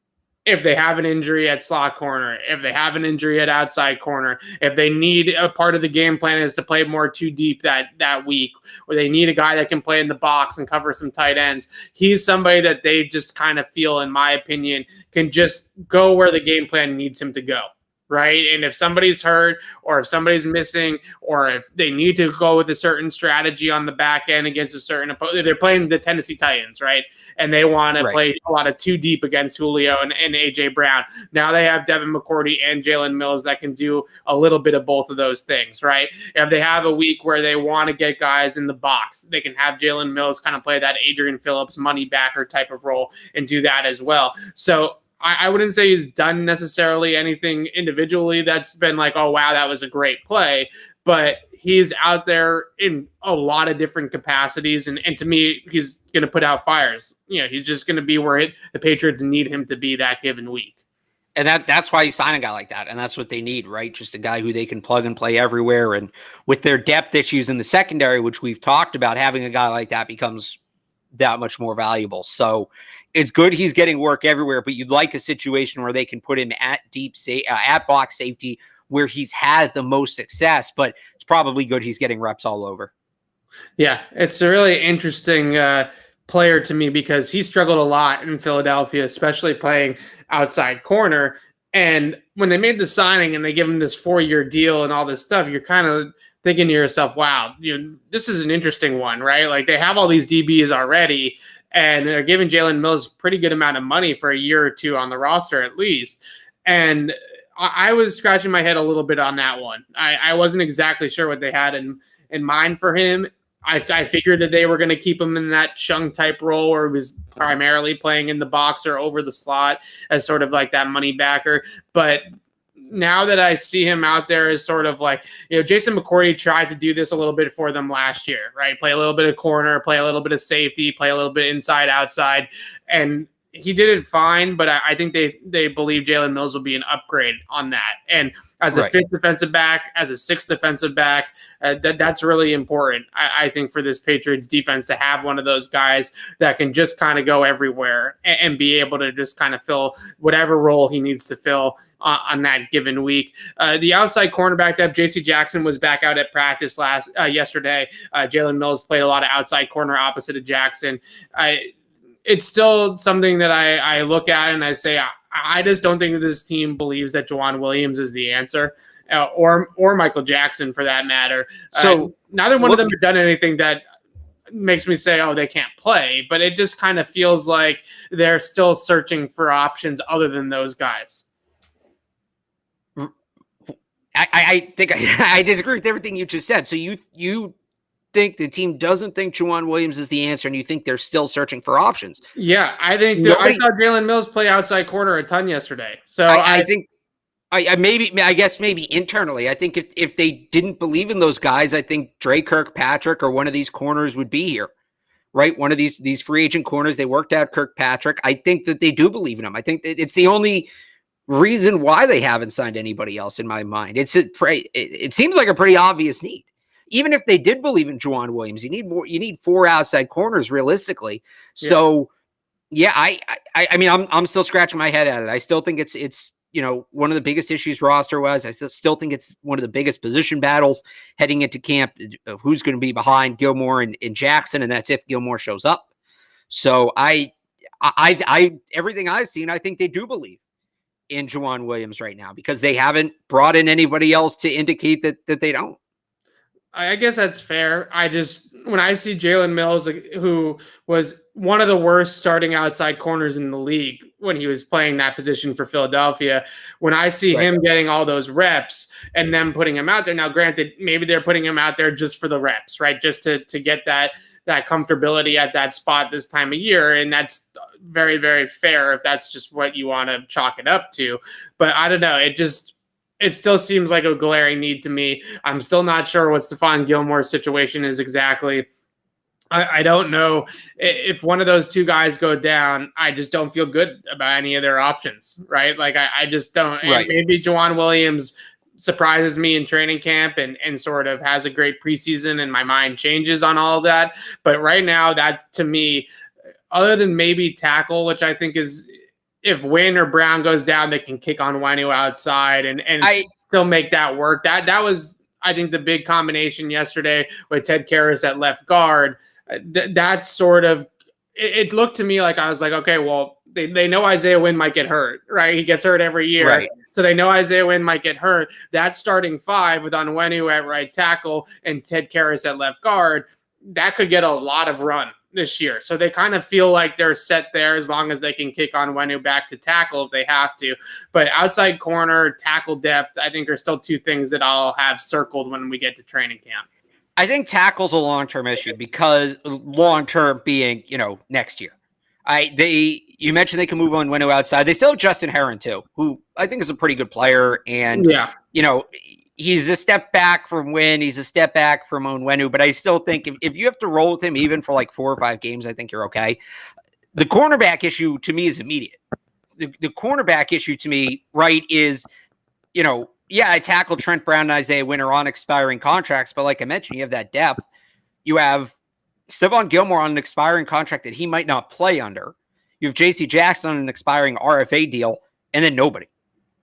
if they have an injury at slot corner, if they have an injury at outside corner, if they need a part of the game plan is to play more too deep that week, or they need a guy that can play in the box and cover some tight ends, he's somebody that they just kind of feel, in my opinion, can just go where the game plan needs him to go. Right. And if somebody's hurt or if somebody's missing or if they need to go with a certain strategy on the back end against a certain opponent, they're playing the Tennessee Titans. Right. And they want to play a lot of too deep against Julio and AJ Brown. Now they have Devin McCourty and Jalen Mills that can do a little bit of both of those things. Right. If they have a week where they want to get guys in the box, they can have Jalen Mills kind of play that Adrian Phillips money backer type of role and do that as well. So I wouldn't say he's done necessarily anything individually that's been like, oh, wow, that was a great play. But he's out there in a lot of different capacities. And to me, he's going to put out fires. He's just going to be where the Patriots need him to be that given week. And that's why you sign a guy like that. And that's what they need, right? Just a guy who they can plug and play everywhere. And with their depth issues in the secondary, which we've talked about, having a guy like that becomes that much more valuable. So it's good he's getting work everywhere, but you'd like a situation where they can put him at at box safety where he's had the most success, but it's probably good he's getting reps all over. Yeah, it's a really interesting player to me because he struggled a lot in Philadelphia, especially playing outside corner. And when they made the signing and they give him this 4-year deal and all this stuff, you're kind of thinking to yourself, wow, this is an interesting one, right? Like they have all these DBs already, and they're giving Jalen Mills a pretty good amount of money for a year or two on the roster at least. And I was scratching my head a little bit on that one. I wasn't exactly sure what they had in mind for him. I figured that they were going to keep him in that Chung type role where he was primarily playing in the box or over the slot as sort of like that money backer. But now that I see him out there as sort of like, Jason McCourty tried to do this a little bit for them last year, right? Play a little bit of corner, play a little bit of safety, play a little bit inside, outside. And he did it fine, but I think they believe Jalen Mills will be an upgrade on that. And as a fifth defensive back, as a sixth defensive back, that's really important, I think, for this Patriots defense to have one of those guys that can just kind of go everywhere and be able to just kind of fill whatever role he needs to fill on that given week. The outside cornerback depth, J.C. Jackson was back out at practice yesterday. Jalen Mills played a lot of outside corner opposite of Jackson. It's still something that I look at and I say, I just don't think that this team believes that Juwan Williams is the answer, or Michael Jackson for that matter. So neither one of them have done anything that makes me say, oh, they can't play, but it just kind of feels like they're still searching for options other than those guys. I think I disagree with everything you just said. So you think the team doesn't think Juwan Williams is the answer, and you think they're still searching for options? Yeah, I think I saw Jalen Mills play outside corner a ton yesterday. So I think I guess maybe internally, I think if they didn't believe in those guys, I think Dre Kirkpatrick or one of these corners would be here, right? One of these free agent corners. They worked out Kirkpatrick. I think that they do believe in him. I think it's the only reason why they haven't signed anybody else in my mind. It seems like a pretty obvious need. Even if they did believe in Juwan Williams, you need 4 outside corners realistically. So yeah, I mean, I'm still scratching my head at it. I still think it's one of the biggest issues roster wise. I still think it's one of the biggest position battles heading into camp of who's going to be behind Gilmore and Jackson. And that's if Gilmore shows up. So I everything I've seen, I think they do believe in Juwan Williams right now because they haven't brought in anybody else to indicate that they don't. I guess that's fair. When I see Jalen Mills, who was one of the worst starting outside corners in the league when he was playing that position for Philadelphia, when I see him getting all those reps and them putting him out there, now granted, maybe they're putting him out there just for the reps, right? Just to get that comfortability at that spot this time of year. And that's very, very fair if that's just what you want to chalk it up to. But I don't know. It still seems like a glaring need to me. I'm still not sure what Stephon Gilmore's situation is exactly. I don't know if one of those two guys go down. I just don't feel good about any of their options, right? Like I just don't. Right. And maybe Juwan Williams surprises me in training camp and sort of has a great preseason and my mind changes on all of that. But right now, that to me, other than maybe tackle, which I think is, if Wynn or Brown goes down, they can kick on Wanu outside and still make that work. That was, I think, the big combination yesterday with Ted Karras at left guard. That's sort of, it looked to me like I was like, okay, well, they know Isaiah Wynn might get hurt, right? He gets hurt every year. Right. So they know Isaiah Wynn might get hurt. That starting 5 with Onwenu at right tackle and Ted Karras at left guard, that could get a lot of run this year. So they kind of feel like they're set there as long as they can kick Onwenu back to tackle if they have to. But outside corner, tackle depth, I think are still 2 things that I'll have circled when we get to training camp. I think tackle's a long-term issue because long-term being, next year. You mentioned they can move Onwenu outside. They still have Justin Herron too, who I think is a pretty good player. And, he's a step back from Wynn. He's a step back from Onwenu. But I still think if you have to roll with him even for like 4 or 5 games, I think you're okay. The cornerback issue to me is immediate. The cornerback issue to me, right, is, I tackled Trent Brown and Isaiah Wynn are on expiring contracts. But like I mentioned, you have that depth. You have Stephon Gilmore on an expiring contract that he might not play under. You have J.C. Jackson on an expiring RFA deal, and then nobody.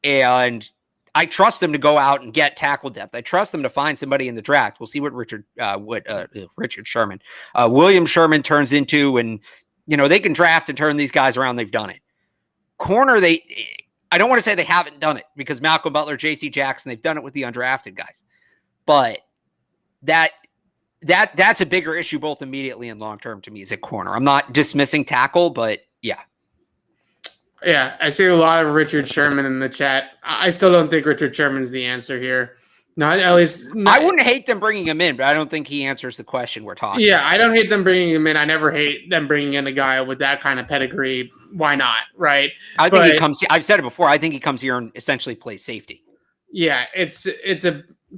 And I trust them to go out and get tackle depth. I trust them to find somebody in the draft. We'll see what William Sherman turns into, and they can draft and turn these guys around. They've done it. Corner, I don't want to say they haven't done it because Malcolm Butler, J.C. Jackson, they've done it with the undrafted guys, but that's a bigger issue both immediately and long term to me is at corner. I'm not dismissing tackle, but yeah. Yeah, I see a lot of Richard Sherman in the chat. I still don't think Richard Sherman's the answer here. Not at least. I wouldn't hate them bringing him in, but I don't think he answers the question we're talking about. I don't hate them bringing him in. I never hate them bringing in a guy with that kind of pedigree. Why not? Right. I think he comes. I've said it before. I think he comes here and essentially plays safety. Yeah,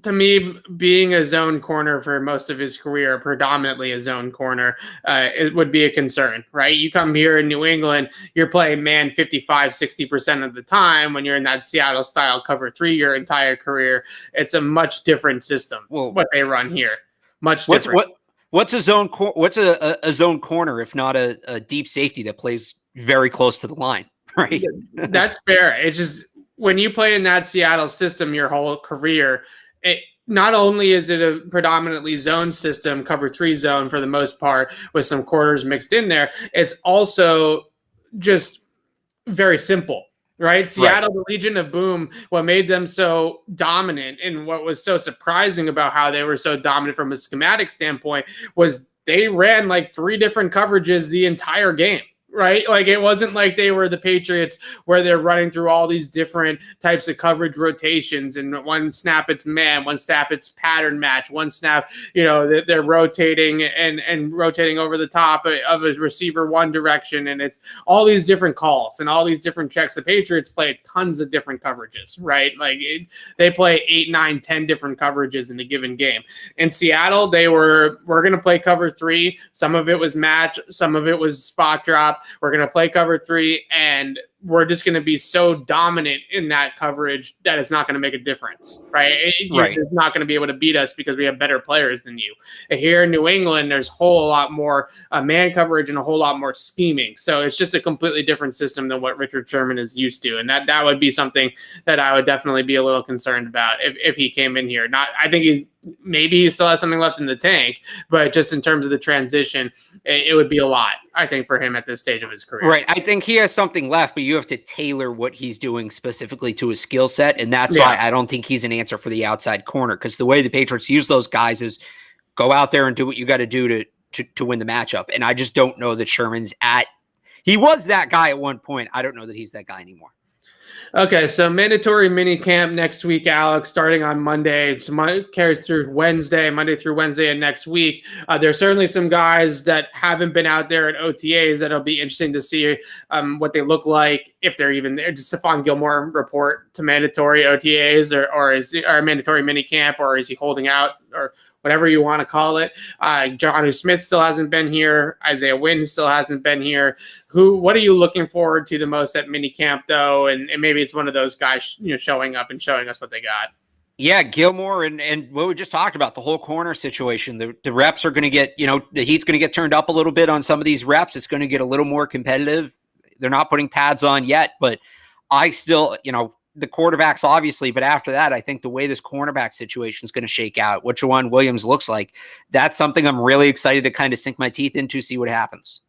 to me, being a zone corner for most of his career, predominantly a zone corner, it would be a concern, right? You come here in New England, you're playing man 60% of the time. When you're in that Seattle style cover 3 your entire career, it's a much different system. What they run here, much different. What's a zone? What's a zone corner if not a deep safety that plays very close to the line, right? That's fair. It's just when you play in that Seattle system your whole career, it not only is it a predominantly zone system, cover 3 zone for the most part, with some quarters mixed in there, it's also just very simple, right? Seattle, the Legion of Boom, what made them so dominant and what was so surprising about how they were so dominant from a schematic standpoint was they ran like 3 different coverages the entire game. Right? Like it wasn't like they were the Patriots where they're running through all these different types of coverage rotations, and one snap it's man, one snap it's pattern match, one snap, they're rotating and rotating over the top of a receiver one direction, and it's all these different calls and all these different checks. The Patriots play tons of different coverages, right? Like they play 8, 9, 10 different coverages in a given game. In Seattle, we're going to play cover 3. Some of it was match, some of it was spot drop. We're going to play cover 3, and we're just going to be so dominant in that coverage that it's not going to make a difference, right? You're not going to be able to beat us because we have better players than you. Here in New England, there's a whole lot more man coverage and a whole lot more scheming. So it's just a completely different system than what Richard Sherman is used to. And that would be something that I would definitely be a little concerned about if he came in here. I think maybe he still has something left in the tank, but just in terms of the transition, it would be a lot, I think, for him at this stage of his career. Right. I think he has something left, but you have to tailor what he's doing specifically to his skill set. And that's why I don't think he's an answer for the outside corner, because the way the Patriots use those guys is go out there and do what you got to do to win the matchup. And I just don't know that Sherman's he was that guy at one point. I don't know that he's that guy anymore. Okay, so mandatory mini camp next week, Alex, starting on Monday. It carries through Monday through Wednesday and next week. There's certainly some guys that haven't been out there at OTAs that'll be interesting to see what they look like, if they're even there. Does Stephon Gilmore report to mandatory OTAs or mandatory mini camp, or is he holding out, or whatever you want to call it? Jonnu Smith still hasn't been here. Isaiah Wynn still hasn't been here. What are you looking forward to the most at minicamp, though? And maybe it's one of those guys, showing up and showing us what they got. Yeah, Gilmore and what we just talked about, the whole corner situation. The reps are going to get, the heat's going to get turned up a little bit on some of these reps. It's going to get a little more competitive. They're not putting pads on yet, but I still, the quarterbacks, obviously, but after that, I think the way this cornerback situation is going to shake out, what Jawan Williams looks like, that's something I'm really excited to kind of sink my teeth into, see what happens.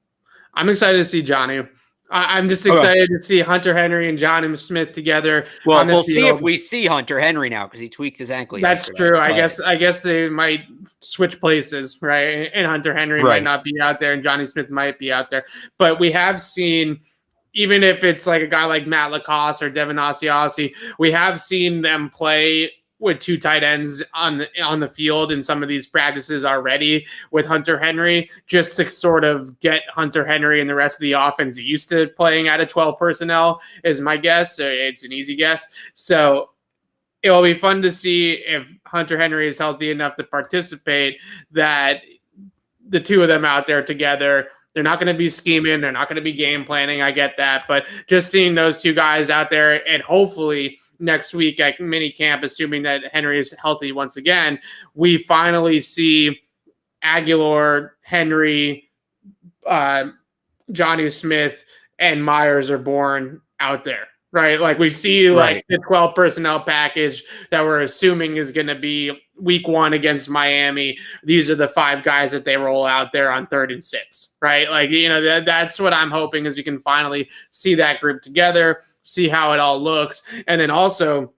I'm excited to see Jonnu. I'm just excited to see Hunter Henry and Jonnu Smith together. Well, we'll see if we see Hunter Henry now, because he tweaked his ankle. That's true. I guess they might switch places, right? And Hunter Henry might not be out there, and Jonnu Smith might be out there. But we have seen, even if it's like a guy like Matt Lacoste or Devin Asiasi, we have seen them play with 2 tight ends on the field in some of these practices already with Hunter Henry, just to sort of get Hunter Henry and the rest of the offense used to playing out of 12 personnel, is my guess. It's an easy guess. So it will be fun to see if Hunter Henry is healthy enough to participate, that the 2 of them out there together. They're not going to be scheming. They're not going to be game planning. I get that. But just seeing those 2 guys out there, and hopefully next week at mini camp, assuming that Henry is healthy once again, we finally see Aguilar, Henry, Jonnu Smith, and Myers are born out there, right? Like we see like the 12 personnel package that we're assuming is going to be week 1 against Miami. These are the 5 guys that they roll out there on 3rd and 6, right? Like, that's what I'm hoping, is we can finally see that group together, see how it all looks. And then also,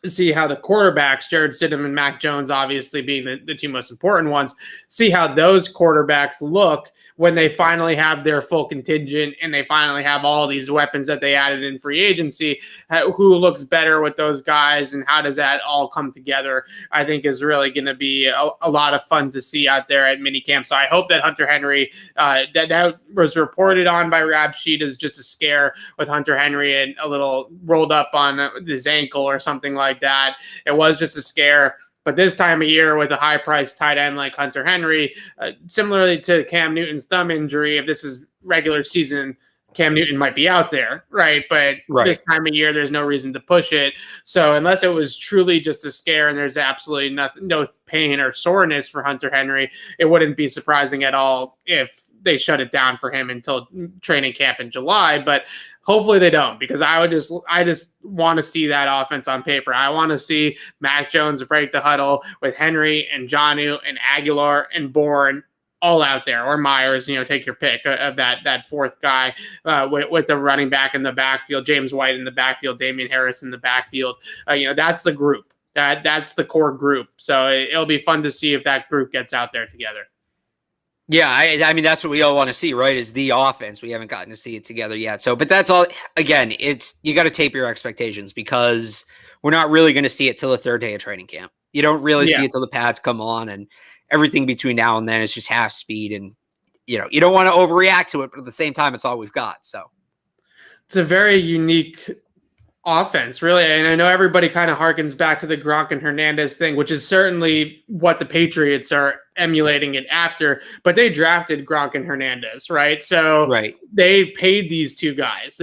see how the quarterbacks, Jarrett Stidham and Mac Jones, obviously being the two most important ones, see how those quarterbacks look when they finally have their full contingent and they finally have all these weapons that they added in free agency. Who looks better with those guys and how does that all come together, I think is really going to be a lot of fun to see out there at minicamp. So I hope that Hunter Henry, that was reported on by Rap Sheet as just a scare with Hunter Henry and a little rolled up on his ankle or something like that. It was just a scare. But this time of year with a high-priced tight end like Hunter Henry, similarly to Cam Newton's thumb injury, if this is regular season, Cam Newton might be out there, right? But this time of year, there's no reason to push it. So unless it was truly just a scare and there's absolutely no pain or soreness for Hunter Henry, it wouldn't be surprising at all if they shut it down for him until training camp in July. But hopefully they don't, because I just want to see that offense on paper. I want to see Mac Jones break the huddle with Henry and Jonnu and Aguilar and Bourne all out there, or Myers, take your pick of that fourth guy with the running back in the backfield, James White in the backfield, Damian Harris in the backfield. That's the group. That's the core group. So it'll be fun to see if that group gets out there together. Yeah, I mean, that's what we all want to see, right? Is the offense. We haven't gotten to see it together yet. So, but that's all. Again, you got to tape your expectations because we're not really going to see it till the third day of training camp. You don't really see it till the pads come on, and everything between now and then is just half speed. And you don't want to overreact to it, but at the same time, it's all we've got. So it's a very unique offense, really. And I know everybody kind of harkens back to the Gronk and Hernandez thing, which is certainly what the Patriots are emulating it after, but they drafted Gronk and Hernandez, right? So they paid these two guys.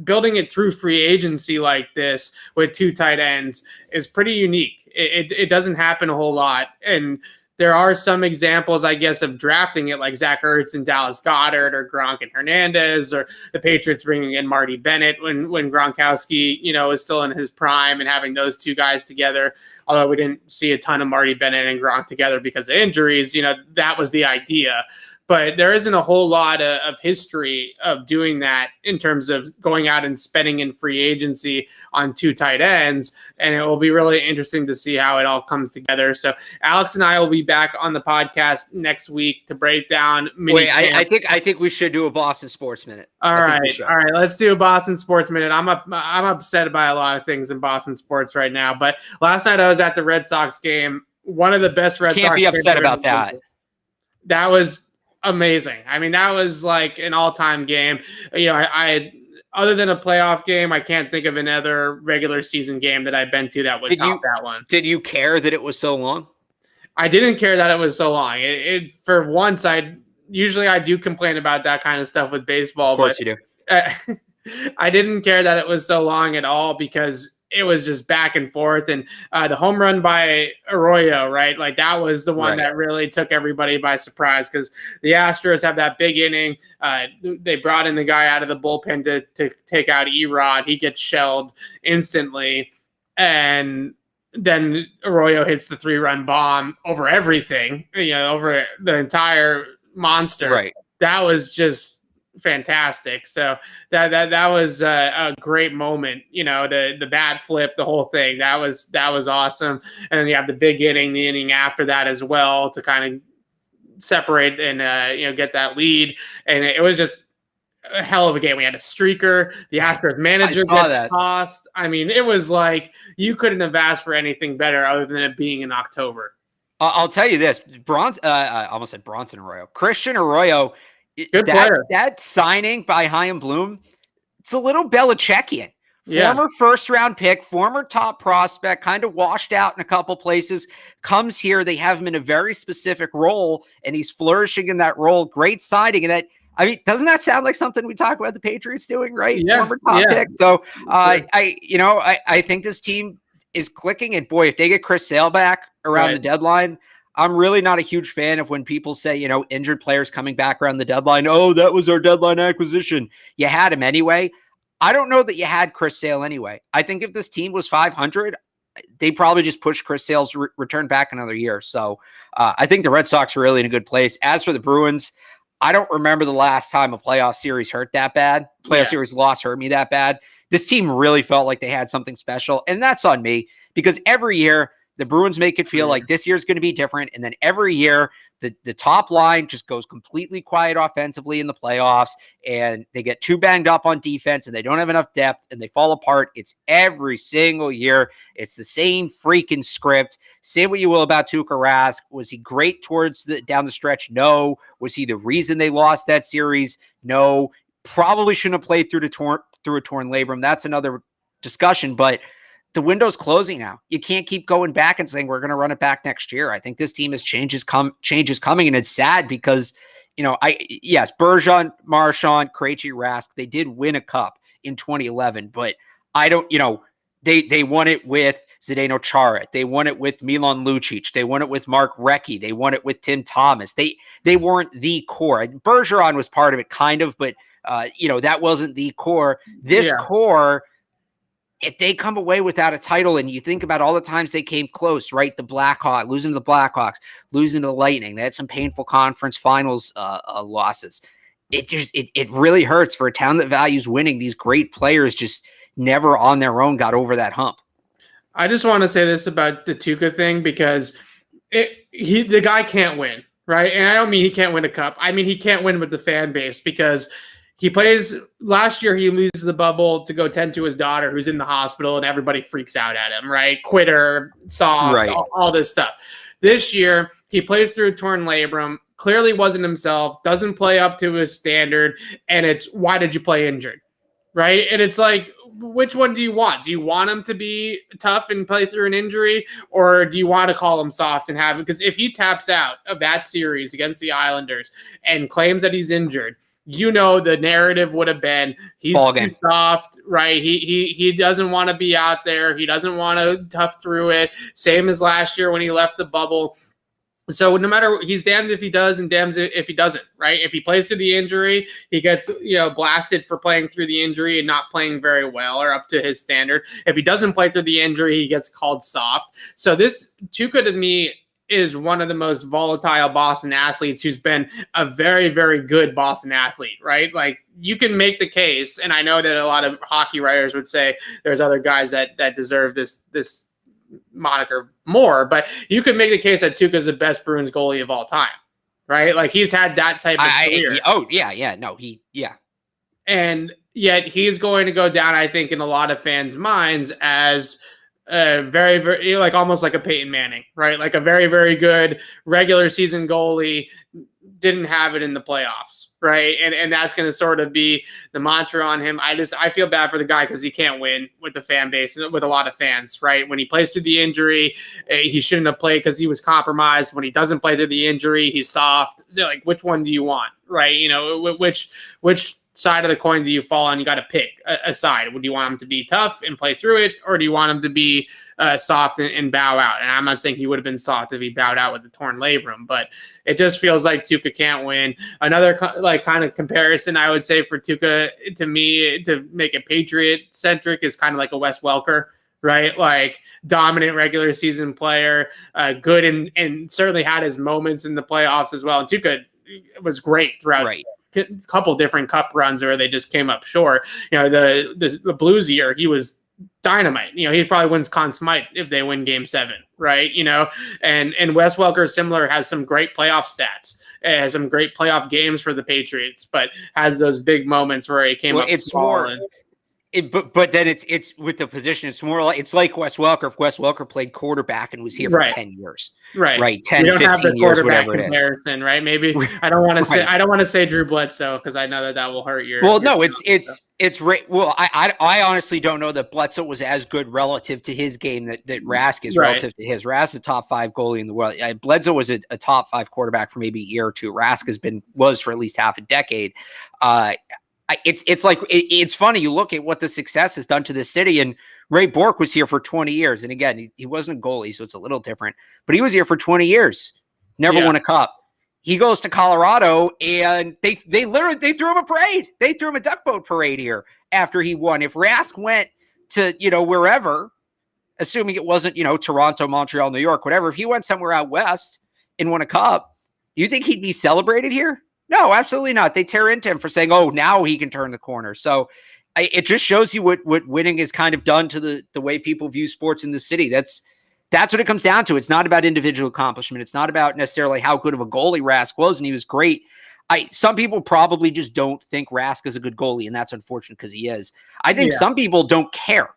Building it through free agency like this with two tight ends is pretty unique. It doesn't happen a whole lot. And there are some examples, I guess, of drafting it like Zach Ertz and Dallas Goedert or Gronk and Hernandez, or the Patriots bringing in Marty Bennett when Gronkowski, is still in his prime and having those two guys together. Although we didn't see a ton of Marty Bennett and Gronk together because of injuries, that was the idea. But there isn't a whole lot of history of doing that in terms of going out and spending in free agency on two tight ends. And it will be really interesting to see how it all comes together. So Alex and I will be back on the podcast next week to break down. I think we should do a Boston Sports Minute. All right. Let's do a Boston Sports Minute. I'm upset by a lot of things in Boston sports right now. But last night I was at the Red Sox game. One of the best Red Sox. Can't be upset about that. That was amazing. I mean, that was like an all-time game. I other than a playoff game, I can't think of another regular season game that I've been to that would top that one. Did you care that it was so long? I didn't care that it was so long. It for once, I do complain about that kind of stuff with baseball. Of course you do. I didn't care that it was so long at all because it was just back and forth. And the home run by Arroyo, right? Like that was the one that really took everybody by surprise because the Astros have that big inning. They brought in the guy out of the bullpen to take out Erod. He gets shelled instantly. And then Arroyo hits the 3-run bomb over everything, over the entire monster. Right. That was just fantastic. So that was a great moment. The bat flip, the whole thing. That was awesome. And then you have the big inning, the inning after that as well to kind of separate and get that lead. And it was just a hell of a game. We had a streaker. The Astros manager got tossed. I mean, it was like you couldn't have asked for anything better other than it being in October. I'll tell you this, I almost said Bronson Arroyo. Christian Arroyo. Good player. That signing by Chaim Bloom, it's a little Belichickian. Former first-round pick, former top prospect, kind of washed out in a couple places, comes here. They have him in a very specific role, and he's flourishing in that role. Great signing. And doesn't that sound like something we talk about the Patriots doing, right? Yeah. Former top pick. So, I think this team is clicking. And boy, if they get Chris Sale back around the deadline, I'm really not a huge fan of when people say, injured players coming back around the deadline. Oh, that was our deadline acquisition. You had him anyway. I don't know that you had Chris Sale anyway. I think if this team was 500, they probably just pushed Chris Sale's return back another year. So I think the Red Sox are really in a good place. As for the Bruins, I don't remember the last time a playoff series hurt that bad. Series loss hurt me that bad. This team really felt like they had something special, and that's on me. because every year the Bruins make it feel like this year's going to be different. And then every year the top line just goes completely quiet offensively in the playoffs, and they get too banged up on defense, and they don't have enough depth, and they fall apart. It's every single year. It's the same freaking script. Say what you will about Tuukka Rask. Was he great towards down the stretch? No. Was he the reason they lost that series? No. Probably shouldn't have played through a torn labrum. That's another discussion, but the window's closing now. You can't keep going back and saying we're going to run it back next year. I think this team has changes coming, and it's sad because, Bergeron, Marchand, Krejci, Rask, they did win a cup in 2011, but I don't, they won it with Zdeno Chara. They won it with Milan Lucic. They won it with Mark Recchi. They won it with Tim Thomas. They weren't the core. Bergeron was part of it, kind of, but that wasn't the core. This core, if they come away without a title, and you think about all the times they came close, right? The Blackhawks, losing to the Blackhawks, losing to the Lightning. They had some painful conference finals losses. It really hurts for a town that values winning. These great players just never on their own got over that hump. I just want to say this about the Tuukka thing, because the guy can't win, right? And I don't mean he can't win a cup. I mean he can't win with the fan base, because he plays last year. He loses the bubble to go tend to his daughter who's in the hospital, and everybody freaks out at him, right? Quitter, soft, right. all this stuff. This year, he plays through a torn labrum, clearly wasn't himself, doesn't play up to his standard, and it's, why did you play injured, right? And it's like, which one do you want? Do you want him to be tough and play through an injury, or do you want to call him soft and have him? Because if he taps out of that series against the Islanders and claims that he's injured, the narrative would have been he's too soft, right? He doesn't want to be out there. He doesn't want to tough through it. Same as last year when he left the bubble. So no matter, he's damned if he does and damned if he doesn't, right? If he plays through the injury, he gets blasted for playing through the injury and not playing very well or up to his standard. If he doesn't play through the injury, he gets called soft. So this Tuukka, to me, is one of the most volatile Boston athletes, who's been a very, very good Boston athlete, right? Like, you can make the case, and I know that a lot of hockey writers would say there's other guys that deserve this moniker more, but you could make the case that Tuukka is the best Bruins goalie of all time, right? Like, he's had that type of career. And yet he's going to go down, I think, in a lot of fans' minds as very, very, like, almost like a Peyton Manning, right? Like a very, very good regular season goalie, didn't have it in the playoffs, right? And that's going to sort of be the mantra on him. I feel bad for the guy, because he can't win with the fan base, with a lot of fans, right? When he plays through the injury, he shouldn't have played because he was compromised. When he doesn't play through the injury, he's soft. So, like, which one do you want, right? Which side of the coin do you fall on? You got to pick a side. Would you want him to be tough and play through it, or do you want him to be soft and bow out? And I'm not saying he would have been soft if he bowed out with the torn labrum, but it just feels like Tuukka can't win. Another kind of comparison I would say for Tuukka, to me, to make it Patriot centric, is kind of like a Wes Welker, right? Like, dominant regular season player, good and certainly had his moments in the playoffs as well. And Tuukka was great throughout. Right. A couple different cup runs where they just came up short. The Blues year, he was dynamite. He probably wins Conn Smythe if they win Game 7, right? And Wes Welker, similar, has some great playoff stats, has some great playoff games for the Patriots, but has those big moments where he came up small. But then it's with the position, it's more like, it's like Wes Welker. If Wes Welker played quarterback and was here for 10 years, right? 10, 15 years, whatever it is. Right? Maybe I don't want to say Drew Bledsoe, because I know that will hurt your. Well, no, I honestly don't know that Bledsoe was as good relative to his game that Rask is relative to his. Rask is a top 5 goalie in the world. Bledsoe was a top 5 quarterback for maybe a year or two. Rask was for at least half a decade. It's funny. You look at what the success has done to this city, and Ray Bourque was here for 20 years. And again, he wasn't a goalie, so it's a little different, but he was here for 20 years, never won a cup. He goes to Colorado, and they threw him a parade. They threw him a duck boat parade here after he won. If Rask went to, wherever, assuming it wasn't, Toronto, Montreal, New York, whatever, if he went somewhere out west and won a cup, do you think he'd be celebrated here? No, absolutely not. They tear into him for saying, oh, now he can turn the corner. So it just shows you what winning has kind of done to the way people view sports in the city. That's what it comes down to. It's not about individual accomplishment. It's not about necessarily how good of a goalie Rask was, and he was great. Some people probably just don't think Rask is a good goalie, and that's unfortunate because he is. I think some people don't care.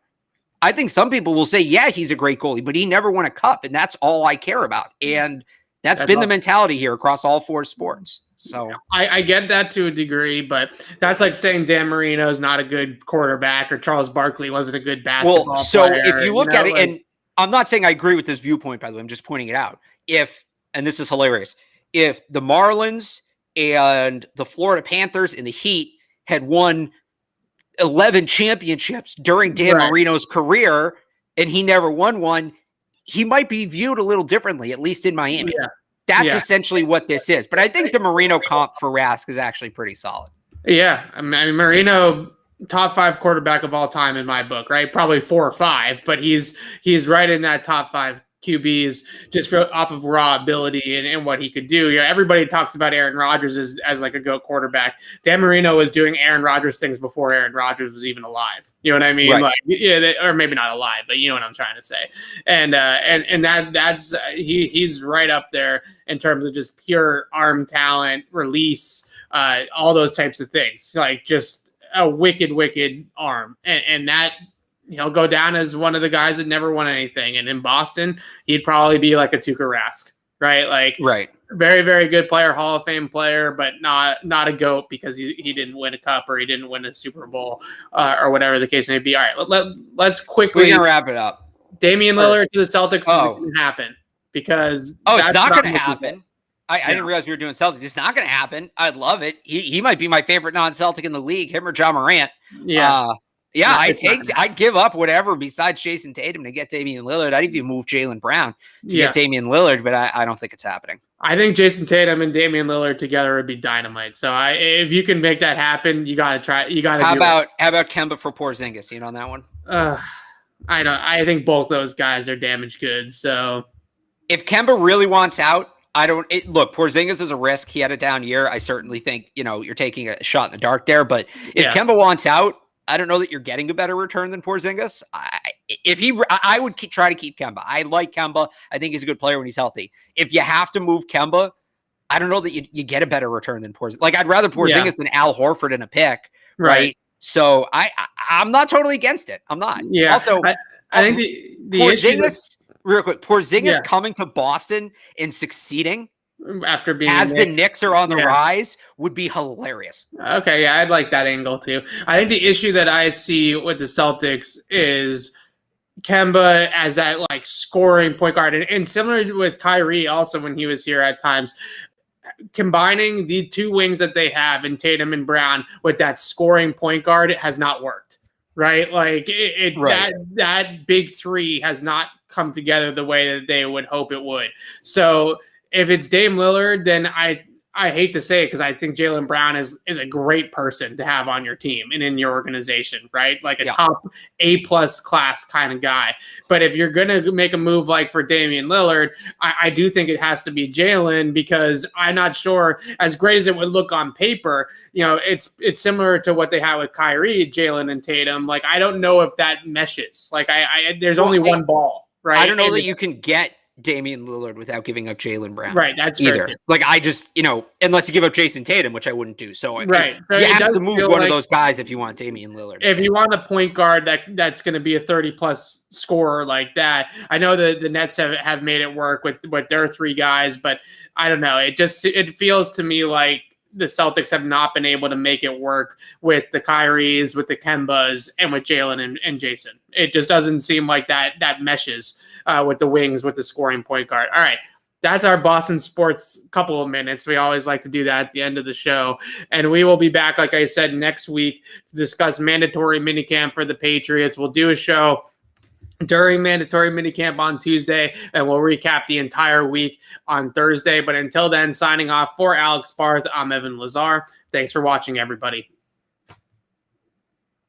I think some people will say, yeah, he's a great goalie, but he never won a cup, and that's all I care about. And that's been the mentality here across all 4 sports. So I get that to a degree, but that's like saying Dan Marino is not a good quarterback or Charles Barkley wasn't a good basketball player. So if you look at it, and I'm not saying I agree with this viewpoint, by the way, I'm just pointing it out. And this is hilarious, if the Marlins and the Florida Panthers and the Heat had won 11 championships during Dan Marino's career and he never won one, he might be viewed a little differently, at least in Miami. Yeah. That's essentially what this is. But I think the Marino comp for Rask is actually pretty solid. Yeah. I mean, Marino, top 5 quarterback of all time in my book, right? Probably 4 or 5, but he's right in that top 5 QBs just off of raw ability and what he could do. You know, everybody talks about Aaron Rodgers as like a GOAT quarterback. Dan Marino was doing Aaron Rodgers things before Aaron Rodgers was even alive. You know what I mean? Right. Like, or maybe not alive, but you know what I'm trying to say. And that's he's right up there in terms of just pure arm talent, release, all those types of things. Like just a wicked arm, and that. He'll go down as one of the guys that never won anything. And in Boston, he'd probably be like a Tuukka Rask, right? Like, very, very good player, Hall of Fame player, but not a GOAT because he didn't win a cup or he didn't win a Super Bowl or whatever the case may be. All right, let's quickly wrap it up. Damian Lillard to the Celtics is going to happen because it's not going to happen. I didn't realize we were doing Celtics. It's not going to happen. I'd love it. He might be my favorite non-Celtic in the league, him or John Morant. Yeah, I'd give up whatever besides Jason Tatum to get Damian Lillard. I'd even move Jaylen Brown to get Damian Lillard, but I don't think it's happening. I think Jason Tatum and Damian Lillard together would be dynamite. So if you can make that happen, you got to try. You got to. How about Kemba for Porzingis? You know on that one? I think both those guys are damaged goods. So if Kemba really wants out, look, Porzingis is a risk. He had a down year. I certainly think you're taking a shot in the dark there. But if Kemba wants out, I don't know that you're getting a better return than Porzingis. I would try to keep Kemba. I like Kemba. I think he's a good player when he's healthy. If you have to move Kemba, I don't know that you get a better return than Porzingis. Like I'd rather Porzingis than Al Horford in a pick, right? So I'm not totally against it. I'm not. Yeah. Also, I think the Porzingis, real quick, Porzingis coming to Boston and succeeding after being as the Knicks are on the rise would be hilarious. Okay, yeah, I'd like that angle too. I think the issue that I see with the Celtics is Kemba as that like scoring point guard, and similar with Kyrie also when he was here at times, combining the 2 wings that they have in Tatum and Brown with that scoring point guard has not worked. Right, like that big 3 has not come together the way that they would hope it would. So if it's Dame Lillard, then I hate to say it because I think Jaylen Brown is a great person to have on your team and in your organization, right? Like a top A+ class kind of guy. But if you're going to make a move like for Damian Lillard, I do think it has to be Jaylen because I'm not sure, as great as it would look on paper, it's similar to what they have with Kyrie, Jaylen and Tatum. Like, I don't know if that meshes. Like there's only one ball, right? I don't know that you can get Damian Lillard without giving up Jaylen Brown. Right, that's fair too. Like I just, unless you give up Jason Tatum, which I wouldn't do. So you have to move one of those guys if you want Damian Lillard. If you want a point guard that's going to be a 30+ scorer like that, I know that the Nets have made it work with their 3 guys, but I don't know. It feels to me like the Celtics have not been able to make it work with the Kyries, with the Kembas, and with Jaylen and Jason. It just doesn't seem like that meshes with the wings, with the scoring point guard. All right, that's our Boston sports couple of minutes. We always like to do that at the end of the show. And we will be back, like I said, next week to discuss mandatory minicamp for the Patriots. We'll do a show during mandatory minicamp on Tuesday, and we'll recap the entire week on Thursday. But until then, signing off for Alex Barth, I'm Evan Lazar. Thanks for watching, everybody.